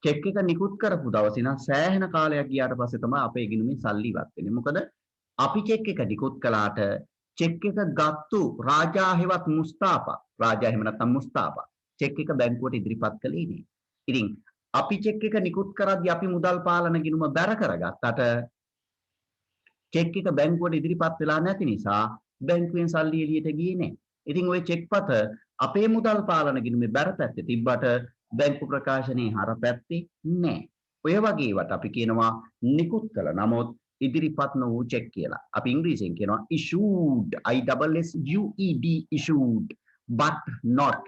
චෙක් එක නිකුත් කරපු දවසේ ඉඳන් සෑහෙන කාලයක් ගියාට පස්සේ තමයි අපේ ගිණුමෙන් සල්ලි ඉවත් වෙන්නේ. මොකද අපි චෙක් එක නිකුත් කළාට චෙක් එක ගත්තු රාජා හෙවත් මුස්තාපා රාජා එහෙම නැත්නම් මුස්තාපා චෙක් එක බැංකුවට ඉදිරිපත් කළේ නේ. ඉතින් අපි චෙක් එක නිකුත් කරද්දී අපි මුදල් පාලන ගිණුම බැර කරගත්තට චෙක් එක බැංකුවට ඉදිරිපත් වෙලා නැති නිසා බැංකුවෙන් සල්ලි එළියට ගියේ නැහැ. ඉතින් ওই චෙක් පත අපේ මුදල් පාලන ගිණුමේ බැර පැත්තේ තිබ්බට බැංකු ප්‍රකාශනයේ හර පැත්තේ නැහැ. ඔය වගේ වට අපි කියනවා නිකුත් කළ නමුත් ඉදිරිපත් නොවූ චෙක් කියලා. අපි ඉංග්‍රීසියෙන් කියනවා issued issued but not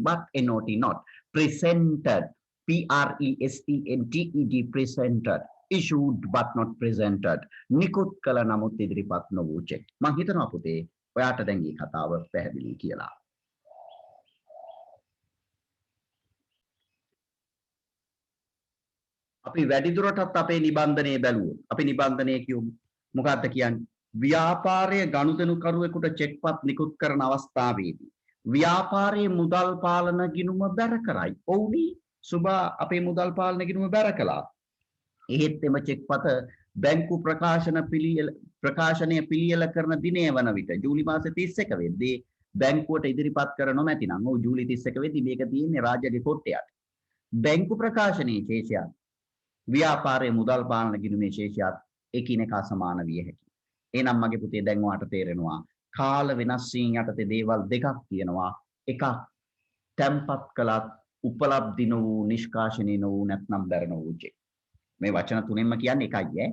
but not presented presented issued but not presented නිකුත් කළ නමුත් ඉදිරිපත් නොවූ චෙක්. මම හිතනවා පුතේ ඔයාට දැන් මේ කතාව පැහැදිලි කියලා. අපි වැඩිදුරටත් අපේ නිබන්ධනයේ බැලුවොත් අපි නිබන්ධනයේ කියමු මොකක්ද කියන්නේ ව්‍යාපාරයේ ගනුදෙනුකරුවෙකුට චෙක්පත් නිකුත් කරන අවස්ථාවේදී ව්‍යාපාරයේ මුදල් පාලන ගිණුම බැර කරයි. ඔව්නි සුභා අපේ මුදල් පාලන ගිණුම බැර කළා. එහෙත් එම චෙක්පත බැංකු ප්‍රකාශනය පිළියෙල කරන දිනය වන විට ජූලි මාසේ 31 වෙද්දී බැංකුවට ඉදිරිපත් කර නොමැතිනම් ඔව් ජූලි 31 වෙද්දී මේක තියෙන්නේ රාජ්‍යගේ කොට්ටයට. බැංකු ප්‍රකාශනයේ ශේෂයත් ව්‍යාපාරයේ මුදල් පාලන ගිණුමේ ශේෂයත් එකිනෙකා සමාන විය හැකියි. එහෙනම් මගේ පුතේ දැන් ඔයාට තේරෙනවා කාල වෙනස් වීම යටතේ දේවල් දෙකක් තියෙනවා. එකක් tempat කළත් උපලබ්ධි නොවූ නිෂ්කාශනය නොවූ නැත්නම් බැර නොවූ චෙක්. මේ වචන තුනෙන්ම කියන්නේ එකයි ඈ.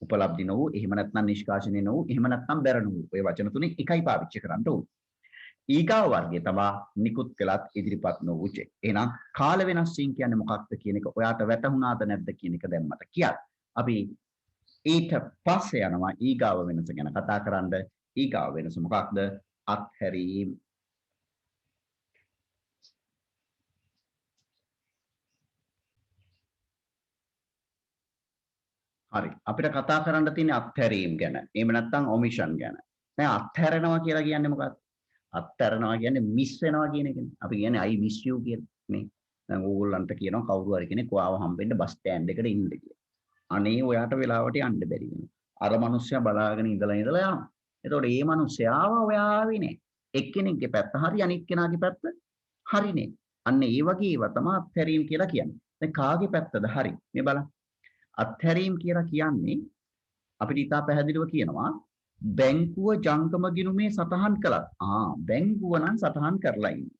උපලබ්ධි නොවූ එහෙම නැත්නම් නිෂ්කාශනය නොවූ එහෙම නැත්නම් බැර නොවූ. ඔය වචන තුනෙන් එකයි පාවිච්චි කරන්න ඕනේ. ඊගාව වර්ගය තමයි නිකුත් කළත් ඉදිරිපත් නොවූ චෙක්. එහෙනම් කාල වෙනස් වීම කියන්නේ මොකක්ද කියන එක ඔයාට වැටහුණාද නැද්ද කියන එක දැන් මට කියන්න. අපි ඊට පස්සේ යනවා ඊගාව වෙනස ගැන කතා කරන්න. ඊගාව වෙනස මොකක්ද? අත්හැරීම. හරි. අපිට කතා කරන්න තියෙන්නේ අත්හැරීම ගැන. එහෙම නැත්නම් ඔමිෂන් ගැන. දැන් අත්හැරනවා කියලා කියන්නේ මොකක්ද? අත්හැරනවා කියන්නේ මිස් වෙනවා කියන එකනේ. අපි කියන්නේ I miss you කියලා නේ. දැන් ඕගොල්ලන්ට කියනවා කවුරු හරි කෙනෙක් ඔයාව හම්බෙන්න බස් ස්ටෑන්ඩ් එකට ඉන්න කියලා. අනේ ඔයාට වෙලාවට යන්න බැරි වෙනවා. අර මිනිස්සයා බලාගෙන ඉඳලා යනවා. එතකොට මේ මිනිස්සයාව ඔයා ආවේ නෑ. එක්කෙනෙක්ගේ පැත්ත හරි අනිත් කෙනාගේ පැත්ත හරිනේ. අන්න ඒ වගේ ඒවා තමයි අත්හැරීම කියලා කියන්නේ. දැන් කාගේ පැත්තද හරි? මේ බලන්න. අත්හැරීම කියලා කියන්නේ අපිට ඉතා පැහැදිලිව කියනවා බැංකුව ජංගම ගිණුමේ සටහන් කළත් බැංකුව නම් සටහන් කරලා ඉන්නේ.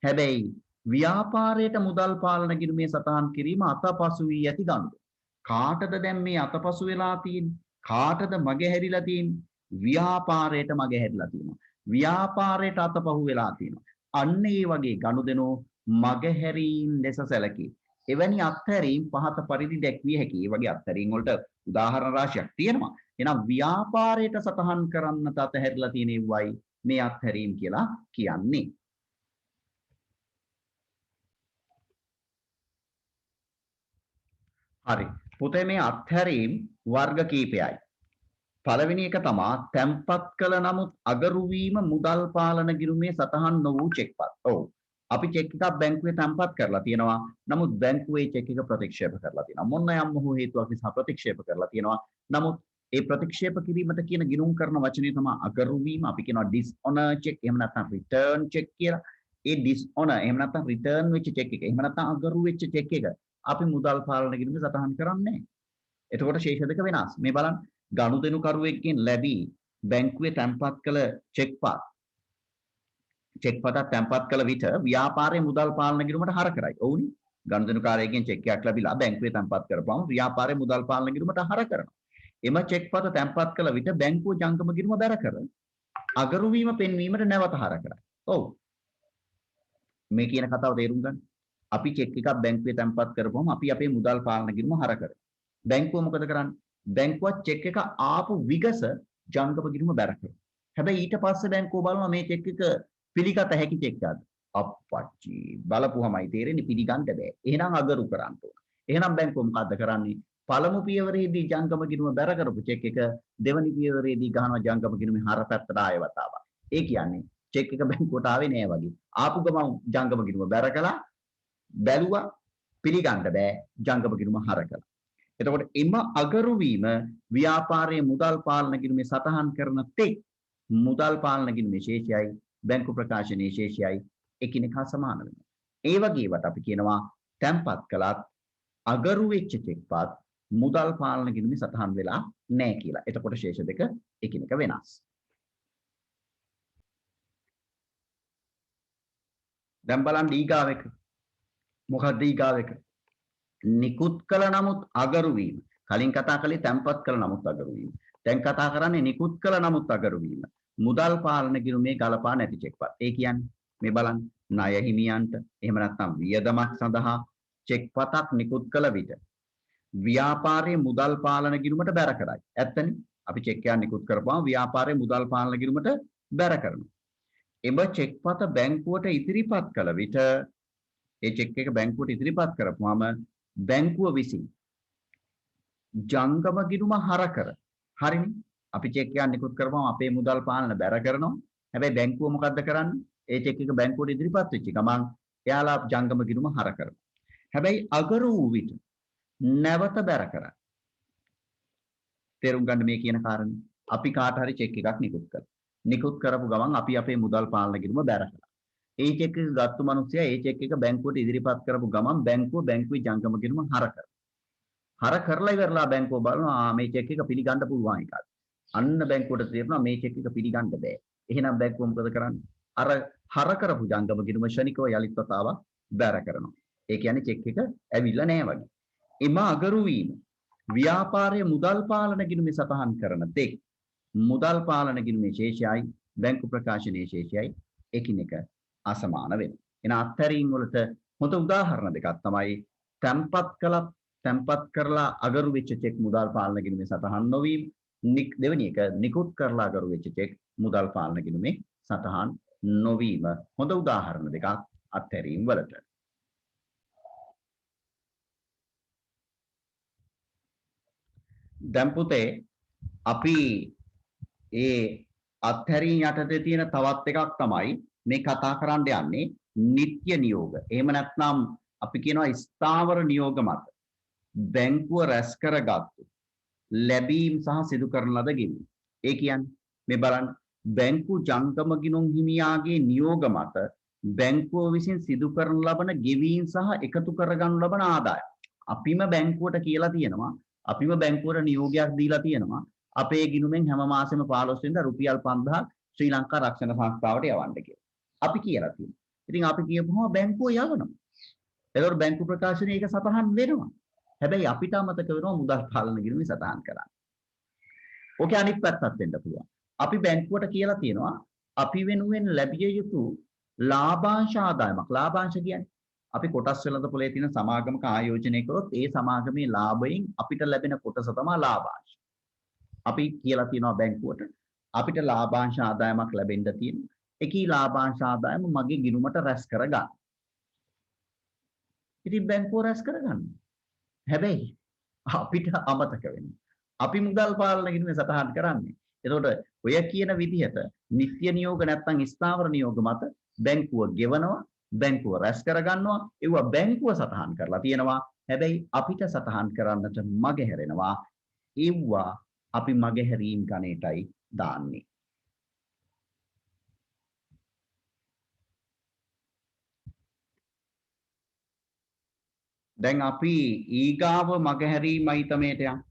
හැබැයි ව්‍යාපාරයට මුදල් පාලන ගිණුමේ සටහන් කිරීම අතපසු වී ඇති ගනුදෙනු. කාටද දැන් මේ අතපසු වෙලා තියෙන්නේ? කාටද මගේ හැරිලා තියෙන්නේ? ව්‍යාපාරයට මගේ හැරිලා තියෙනවා. ව්‍යාපාරයට අතපහු වෙලා තියෙනවා. අන්න ඒ වගේ ගනුදෙනු මගේ හැරීම් ලෙස සැලකේ. එවැනි අත්හැරීම් පහත පරිදි දැක්විය හැකියි. ඒ වගේ අත්හැරීම් වලට උදාහරණ රාශියක් තියෙනවා. එහෙනම් ව්‍යාපාරයට සටහන් කරන්නට අතහැරිලා තියෙන ඒවයි මේ අත්හැරීම් කියලා කියන්නේ. හරි. පුතේ මේ අත්හැරීම් වර්ග කීපයයි. පළවෙනි එක තමයි තැම්පත් කළ නමුත් අගරු වීම මුදල් පාලන ගිණුමේ සටහන් නොවූ චෙක්පත්. ඔව්. අපි චෙක් එකක් බැංකුවේ තැන්පත් කරලා තියෙනවා. නමුත් බැංකුවේ චෙක් එක ප්‍රතික්ෂේප කරලා තියෙනවා. මොන යම් හෝ හේතුවක් නිසා ප්‍රතික්ෂේප කරලා තියෙනවා. නමුත් ඒ ප්‍රතික්ෂේප කිරීමට කියන ගිණුම් කරන වචනේ තමයි අගරු වීම. අපි කියනවා dishonor check එහෙම නැත්නම් return check කියලා. ඒ dishonor එහෙම නැත්නම් return වෙච්ච චෙක් එක. එහෙම නැත්නම් අගරු වෙච්ච චෙක් එක අපි මුදල් පාලන ගිණුමේ සටහන් කරන්නේ නැහැ. එතකොට ශේෂ දෙක වෙනස්. මේ බලන්න ගනුදෙනුකරුවෙක්ගෙන් ලැබී බැංකුවේ තැන්පත් කළ චෙක්පත් චෙක්පතක් තැන්පත් කළ විට ව්‍යාපාරයේ මුදල් පාලන ගිණුමට හර කරයි. ඔව්නේ. ගනුදෙනුකාරයෙක්ගෙන් චෙක් එකක් ලැබිලා බැංකුවේ තැන්පත් කරපුවම ව්‍යාපාරයේ මුදල් පාලන ගිණුමට හර කරනවා. එම චෙක්පත තැන්පත් කළ විට බැංකුව ජංගම ගිණුම බැර කර අගරු වීම පෙන්වීමට නැවත හර කරයි. ඔව්. මේ කියන කතාව තේරුම් ගන්න. අපි චෙක් එකක් බැංකුවේ තැන්පත් කරපුවම අපි අපේ මුදල් පාලන ගිණුම හර කරනවා. බැංකුව මොකද කරන්නේ? බැංකුව චෙක් එක ආපු විගස ජංගම ගිණුම බැර කරනවා. හැබැයි ඊට පස්සේ බැංකුව බලනවා මේ චෙක් එක පිළිගත හැකි චෙක් එකක්ද? අප්පච්චි බලපුවමයි තේරෙන්නේ පිළිගන්න බෑ. එහෙනම් අගරු කරන්න ඕන. එහෙනම් බැංකුව මොකද්ද කරන්නේ? පළමු පියවරේදී ජංගම ගිණුම බැර කරපු චෙක් එක දෙවනි පියවරේදී ගහනවා ජංගම ගිණුමේ හර පැත්තට ආයෙ වතාවක්. ඒ කියන්නේ චෙක් එක බැංකුවට ආවේ නෑ වගේ. ආපු ගමන් ජංගම ගිණුම බැර කළා, බැලුවා, පිළිගන්න බෑ, ජංගම ගිණුම හර කළා. එතකොට එම අගරු වීම ව්‍යාපාරයේ මුදල් පාලන ගිණුමේ සටහන් කරන තෙක් මුදල් පාලන ගිණුමේ ශේෂයයි බැංකු ප්‍රකාශනයේ ශේෂයයි එකිනෙකා සමාන වෙනවා. ඒ වගේවට අපි කියනවා තැන්පත් කළත් අගරු වෙච්ච චෙක්පත් මුදල් පාලන ගිණුමේ සටහන් වෙලා නැහැ කියලා. එතකොට ශේෂ දෙක එකිනෙක වෙනස්. දැන් බලන්න ඊගාව එක. මොකක්ද ඊගාව එක? නිකුත් කළ නමුත් අගරු වීම. කලින් කතා කළේ තැන්පත් කළ නමුත් අගරු වීම. දැන් කතා කරන්නේ නිකුත් කළ නමුත් අගරු වීම. මුදල් පාලන ගිණුමේ ගලපා නැති චෙක්පත්. ඒ කියන්නේ මේ බලන්න ණය හිමියන්ට එහෙම නැත්නම් වියදමක් සඳහා චෙක්පතක් නිකුත් කළ විට ව්‍යාපාරයේ මුදල් පාලන ගිණුමට බැර කරයි. ඇත්තනේ. අපි චෙක් එකක් නිකුත් කරපුවාම ව්‍යාපාරයේ මුදල් පාලන ගිණුමට බැර කරනවා. එම චෙක්පත බැංකුවට ඉදිරිපත් කළ විට ඒ චෙක් එක බැංකුවට ඉදිරිපත් කරපුවාම බැංකුව විසින් ජංගම ගිණුම හර කර හරිනේ අපි චෙක් එකක් නිකුත් කරපුවාම අපේ මුදල් පාලන බැර කරනවා. හැබැයි බැංකුව මොකද්ද කරන්නේ? ඒ චෙක් එක බැංකුවට ඉදිරිපත් වෙච්ච ගමන් එයාලා ජංගම ගිණුම හර කරනවා. හැබැයි අගරු වූ විට නැවත බැර කරා. තේරුම් ගන්න මේ කියන කාරණේ. අපි කාට හරි චෙක් එකක් නිකුත් කළා. නිකුත් කරපු ගමන් අපි අපේ මුදල් පාලන ගිණුම බැර කළා. ඒ චෙක් එක ගත්තු මිනිස්සයා ඒ චෙක් එක බැංකුවට ඉදිරිපත් කරපු ගමන් බැංකුව බැංකුවේ ජංගම ගිණුම හර කරනවා. හර කරලා ඉවරලා බැංකුව බලනවා මේ චෙක් එක පිළිගන්න පුළුවන් එකක්. අන්න බැංකුවට තේරෙනවා මේ චෙක් එක පිළිගන්න බෑ. එහෙනම් බැංකුව මොකද කරන්නේ? අර හර කරපු ජංගම ගිණුම ශනිකව යලිත් වතාවක් බැර කරනවා. ඒ කියන්නේ චෙක් එක ඇවිල්ලා නැහැ වගේ. එම අගරු වීම ව්‍යාපාරයේ මුදල් පාලන ගිණුමේ සටහන් කරන තෙක් මුදල් පාලන ගිණුමේ ශේෂයයි බැංකු ප්‍රකාශනයේ ශේෂයයි එකිනෙක අසමාන වෙනවා. එන අත්හැරීම් වලට හොඳ උදාහරණ දෙකක් තමයි තැන්පත් කරලා අගරු වෙච්ච චෙක් මුදල් පාලන ගිණුමේ සටහන් නොවීම. දෙවෙනි එක නිකුත් කරලා අගරු වෙච්ච චෙක් මුදල් පාලන ගිණුමේ සටහන් නොවීම. හොඳ උදාහරණ දෙකක් අත්හැරීම් වලට. දැන් පුතේ අපි ඒ අත්හැරීම් යටතේ තියෙන තවත් එකක් තමයි මේ කතා කරන්න යන්නේ නිත්‍ය නියෝග. එහෙම නැත්නම් අපි කියනවා ස්ථාවර නියෝග මත බැංකුව රැස් කරගත්තු ලැබීම් සහ සිදු කරන ලද ගෙවීම්. ඒ කියන්නේ මේ බලන්න බැංකු ජංගම ගිණුම් හිමියාගේ නියෝග මත බැංකුව විසින් සිදු කරන ලබන ගෙවීම් සහ එකතු කරගනු ලබන ආදායම්. අපිම බැංකුවට කියලා තියෙනවා අපිම බැංකුවට නියෝගයක් දීලා තියෙනවා අපේ ගිණුමෙන් හැම මාසෙම 15 වෙනිදා රුපියල් 5000 ශ්‍රී ලංකා රක්ෂණ සංස්ථාවට යවන්න කියලා. අපි කියලා තියෙනවා. ඉතින් අපි කියපුවම බැංකුව යවනවා. ඒතකොට බැංකු ප්‍රකාශනයේ ඒක සටහන් වෙනවා. හැබැයි අපිට අමතක වෙනවා මුදල් පාලන ගිණුමේ සටහන් කරන්න. ඕකේ අනිත් පැත්තත් වෙන්න පුළුවන්. අපි බැංකුවට කියලා තියෙනවා අපි වෙනුවෙන් ලැබිය යුතු ලාභාංශ ආදායමක්. ලාභාංශ කියන්නේ අපි කොටස් වෙළඳ පොලේ තියෙන සමාගමක ආයෝජනය කරොත් ඒ සමාගමේ ලාභයෙන් අපිට ලැබෙන කොටස තමයි ලාභාංශ. අපි කියලා තියෙනවා බැංකුවට අපිට ලාභාංශ ආදායමක් ලැබෙන්න තියෙනවා. එකී ලාභාංශ ආදායම මගේ ගිණුමට රැස් කරගන්න. ඉතින් බැංකුව රැස් කරගන්න. හැබැයි අපිට අමතක වෙනවා. අපි මුදල් පාලන ගිණුමේ සටහන් කරන්නේ. එතකොට ඔය කියන විදිහට නිත්‍ය නියෝග නැත්නම් ස්ථාවර නියෝග මත බැංකුව ගෙවනවා, බැංකුව රැස් කරගන්නවා, ඒව බැංකුව සටහන් කරලා තියෙනවා. හැබැයි අපිට සටහන් කරන්නට මගහැරෙනවා. ඒවා අපි මගහැරීම් ගණයටයි දාන්නේ. දැන් අපි ඊගාව මගහැරීම් අයිතමයට යමු.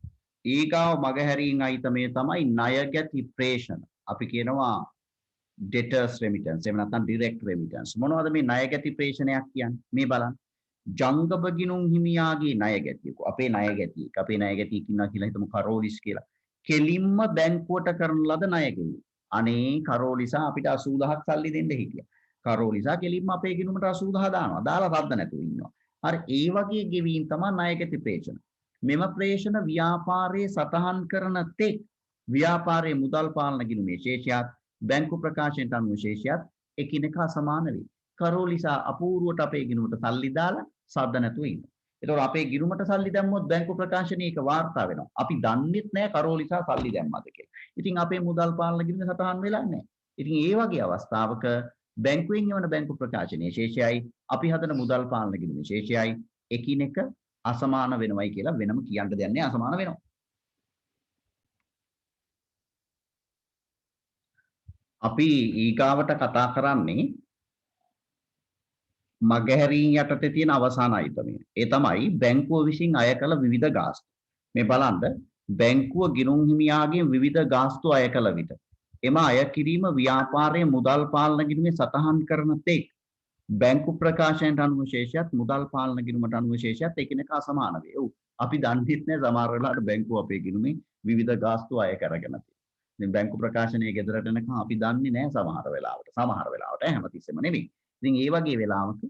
ඊගාව මගහැරීම් අයිතමේ තමයි ණයගැති ප්‍රේෂණ. අපි කියනවා debtors remittance. එහෙම නැත්නම් direct remittance. මොනවද මේ ණයගැති ප්‍රේෂණයක් කියන්නේ? මේ බලන්න. ජංගම ගිණුම් හිමියාගේ ණයගැතියක. අපේ ණයගැතියක. අපේ ණයගැතියක ඉන්නවා කියලා හිතමු කරෝලිස් කියලා. කෙලින්ම බැංකුවට කරන ලද ණයගැනීම. අනේ කරෝලිසා අපිට 80000ක් සල්ලි දෙන්න හිටියා. කරෝලිසා කෙලින්ම අපේ ගිණුමට 80000 දානවා. දාලා රද්ද නැතුව ඉන්නවා. හරි ඒ වගේ ගෙවීම් තමයි ණයගැති ප්‍රේෂණ. මෙම ප්‍රේෂණ ව්‍යාපාරයේ සටහන් කරන තෙක් ව්‍යාපාරයේ මුදල් පාලන ගිණුමේ ශේෂයත් බැංකු ප්‍රකාශනයට අනුව ශේෂයත් එකිනෙකා සමාන වේ. කරෝලිසා අපූර්වට අපේ ගිණුමට සල්ලි දාලා සද්ද නැතුව ඉන්නවා. ඒතකොට අපේ ගිණුමට සල්ලි දැම්මොත් බැංකු ප්‍රකාශනයේ ඒක වාර්තා වෙනවා. අපි දන්නෙත් නැහැ කරෝලිසා සල්ලි දැම්මද කියලා. ඉතින් අපේ මුදල් පාලන ගිණුමේ සටහන් වෙලා නැහැ. ඉතින් ඒ වගේ අවස්ථාවක බැංකුවෙන් එවන බැංකු ප්‍රකාශනයේ ශේෂයයි අපි හදන මුදල් පාලන ගිණුමේ ශේෂයයි එකිනෙක අසමාන වෙනවයි කියලා වෙනම කියන්න දෙයක් නැහැ අසමාන වෙනවා. අපි ඊගාවට කතා කරන්නේ මගහැරීම් යටතේ තියෙන අවසාන අයිතමය. ඒ තමයි බැංකුව විසින් අය කළ විවිධ ගාස්තු. මේ බලන්න බැංකුව ගිණුම් හිමියාගෙන් විවිධ ගාස්තු අය කළ විට එම අය කිරීම ව්‍යාපාරයේ මුදල් පාලන ගිණුමේ සටහන් කරන තෙක් බැංකු ප්‍රකාශනයට අනුව ශේෂයත් මුදල් පාලන ගිණුමට අනුව ශේෂයත් එකිනෙක අසමාන වේ. ඔව් අපි දන්නෙත් නෑ සමහර වෙලාවට බැංකුව අපේ ගිණුමේ විවිධ ගාස්තු අය කරගෙන තියෙනවා. ඉතින් බැංකු ප්‍රකාශනයේ ගෙදරට එනකම් අපි දන්නේ නෑ සමහර වෙලාවට හැමතිස්සෙම නෙමෙයි. ඉතින් ඒ වගේ වෙලාවක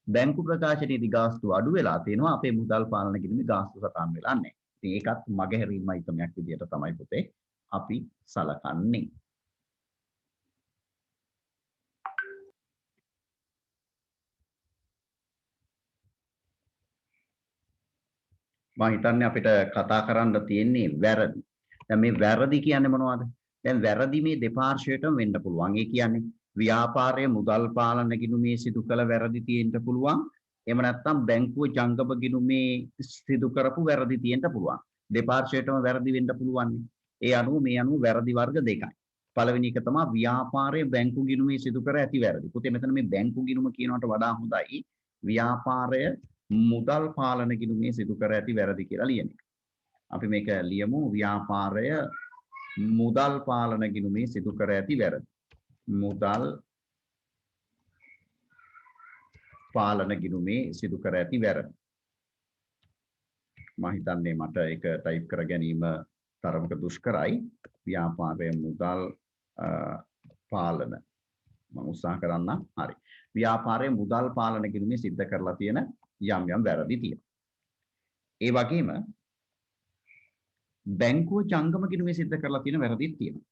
බැංකු ප්‍රකාශනයේදී ගාස්තු අඩු වෙලා තියෙනවා අපේ මුදල් පාලන ගිණුමේ ගාස්තු සටහන් වෙලා නැහැ. ඉතින් ඒකත් මගහැරීම් අයිතමක් විදියට තමයි පුතේ අපි සලකන්නේ. මම හිතන්නේ අපිට කතා කරන්න තියෙන්නේ වැරදි. දැන් මේ වැරදි කියන්නේ මොනවද? දැන් වැරදි මේ දෙපාර්ශ්වයටම වෙන්න පුළුවන්. ඒ කියන්නේ ව්‍යාපාරයේ මුදල් පාලන ගිණුමේ සිදු කළ වැරදි තියෙන්න පුළුවන්. එහෙම නැත්නම් බැංකුව ජංගම ගිණුමේ සිදු කරපු වැරදි තියෙන්න පුළුවන්. දෙපාර්ශ්වයටම වැරදි වෙන්න පුළුවන්. ඒ අනුව මේ අනුව වැරදි වර්ග දෙකයි. පළවෙනි එක තමයි ව්‍යාපාරයේ බැංකු ගිණුමේ සිදු කර ඇති වැරදි. පුතේ මෙතන මේ බැංකු ගිණුම කියනවට වඩා හොඳයි ව්‍යාපාරය මුදල් පාලන ගිණුමේ සිදු කර ඇති වැරදි කියලා ලියන එක. අපි මේක ලියමු ව්‍යාපාරය මුදල් පාලන ගිණුමේ සිදු කර ඇති වැරදි. මුදල් පාලන ගිණුමේ සිදු කර ඇති වැරදි. මම හිතන්නේ මට ඒක ටයිප් කර ගැනීම තරමක දුෂ්කරයි. ව්‍යාපාරයේ මුදල් පාලන මම උත්සාහ කරන්න. හරි. ව්‍යාපාරයේ මුදල් පාලන ගිණුමේ සිද්ධ කරලා තියෙන යම් වැරදි තියෙනවා. ඒ වගේම බැංකුව ජංගම ගිණුමේ සිද්ධ කරලා තියෙන වැරදිත් තියෙනවා.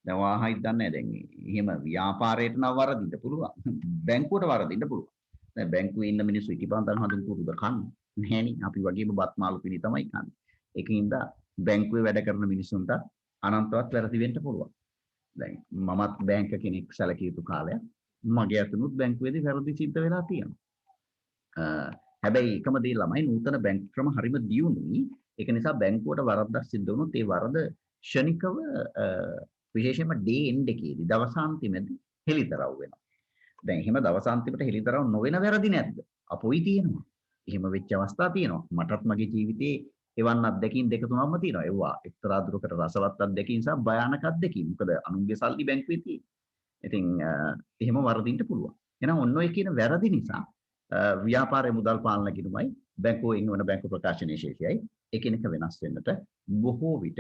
දැන් වාහයි දන්නේ දැන් එහෙම ව්‍යාපාරයට නම් වරදින්න පුළුවන්. බැංකුවට වරදින්න පුළුවන්. දැන් බැංකුවේ ඉන්න මිනිස්සු ඉටිපන්දන් හඳුන් කුරුද කන්නේ නැහෙනි. අපි වගේම බත් මාළු පිළි තමයි කන්නේ. ඒකින්ද බැංකුවේ වැඩ කරන මිනිස්සුන්ට අනන්තවත් වැරදි වෙන්න පුළුවන්. දැන් මමත් බැංක කෙනෙක් සැලකිය යුතු කාලයක් මගේ අතනුත් බැංකුවේදී වැරදි සිද්ධ වෙලා තියෙනවා. හැබැයි එකම දේ ළමයි නූතන බැංක් ක්‍රම හරිම දියුණුයි. ඒක නිසා බැංකුවට වරද්දක් සිද්ධ වුණොත් ඒ වරද ක්ෂණිකව විශේෂයෙන්ම ඩේ එන්ඩ් එකේදී දවසාන්තිමේදී හෙළිදරව් වෙනවා. දැන් එහෙම දවසාන්තිමට හෙළිදරව් නොවන වැරදි නැද්ද? අපොයි තියෙනවා. එහෙම වෙච්ච අවස්ථා තියෙනවා. මටත් මගේ ජීවිතේ එවන් අත්දැකීම් දෙක තුනක්ම තියෙනවා. ඒවා එක්තරා දුරකට රසවත් අත්දැකීම් සහ භයානක අත්දැකීම්. මොකද අනුන්ගේ සල්ලි බැංකුවේ තියෙන. ඉතින් එහෙම වරදින්න පුළුවන්. එහෙනම් ඔන්න ඔය කියන වැරදි නිසා ව්‍යාපාරයේ මුදල් පාලන ගිණුමයි බැංකුවෙන් වන බැංකු ප්‍රකාශනයේ ශේෂයයි එකිනෙක වෙනස් වෙන්නට බොහෝ විට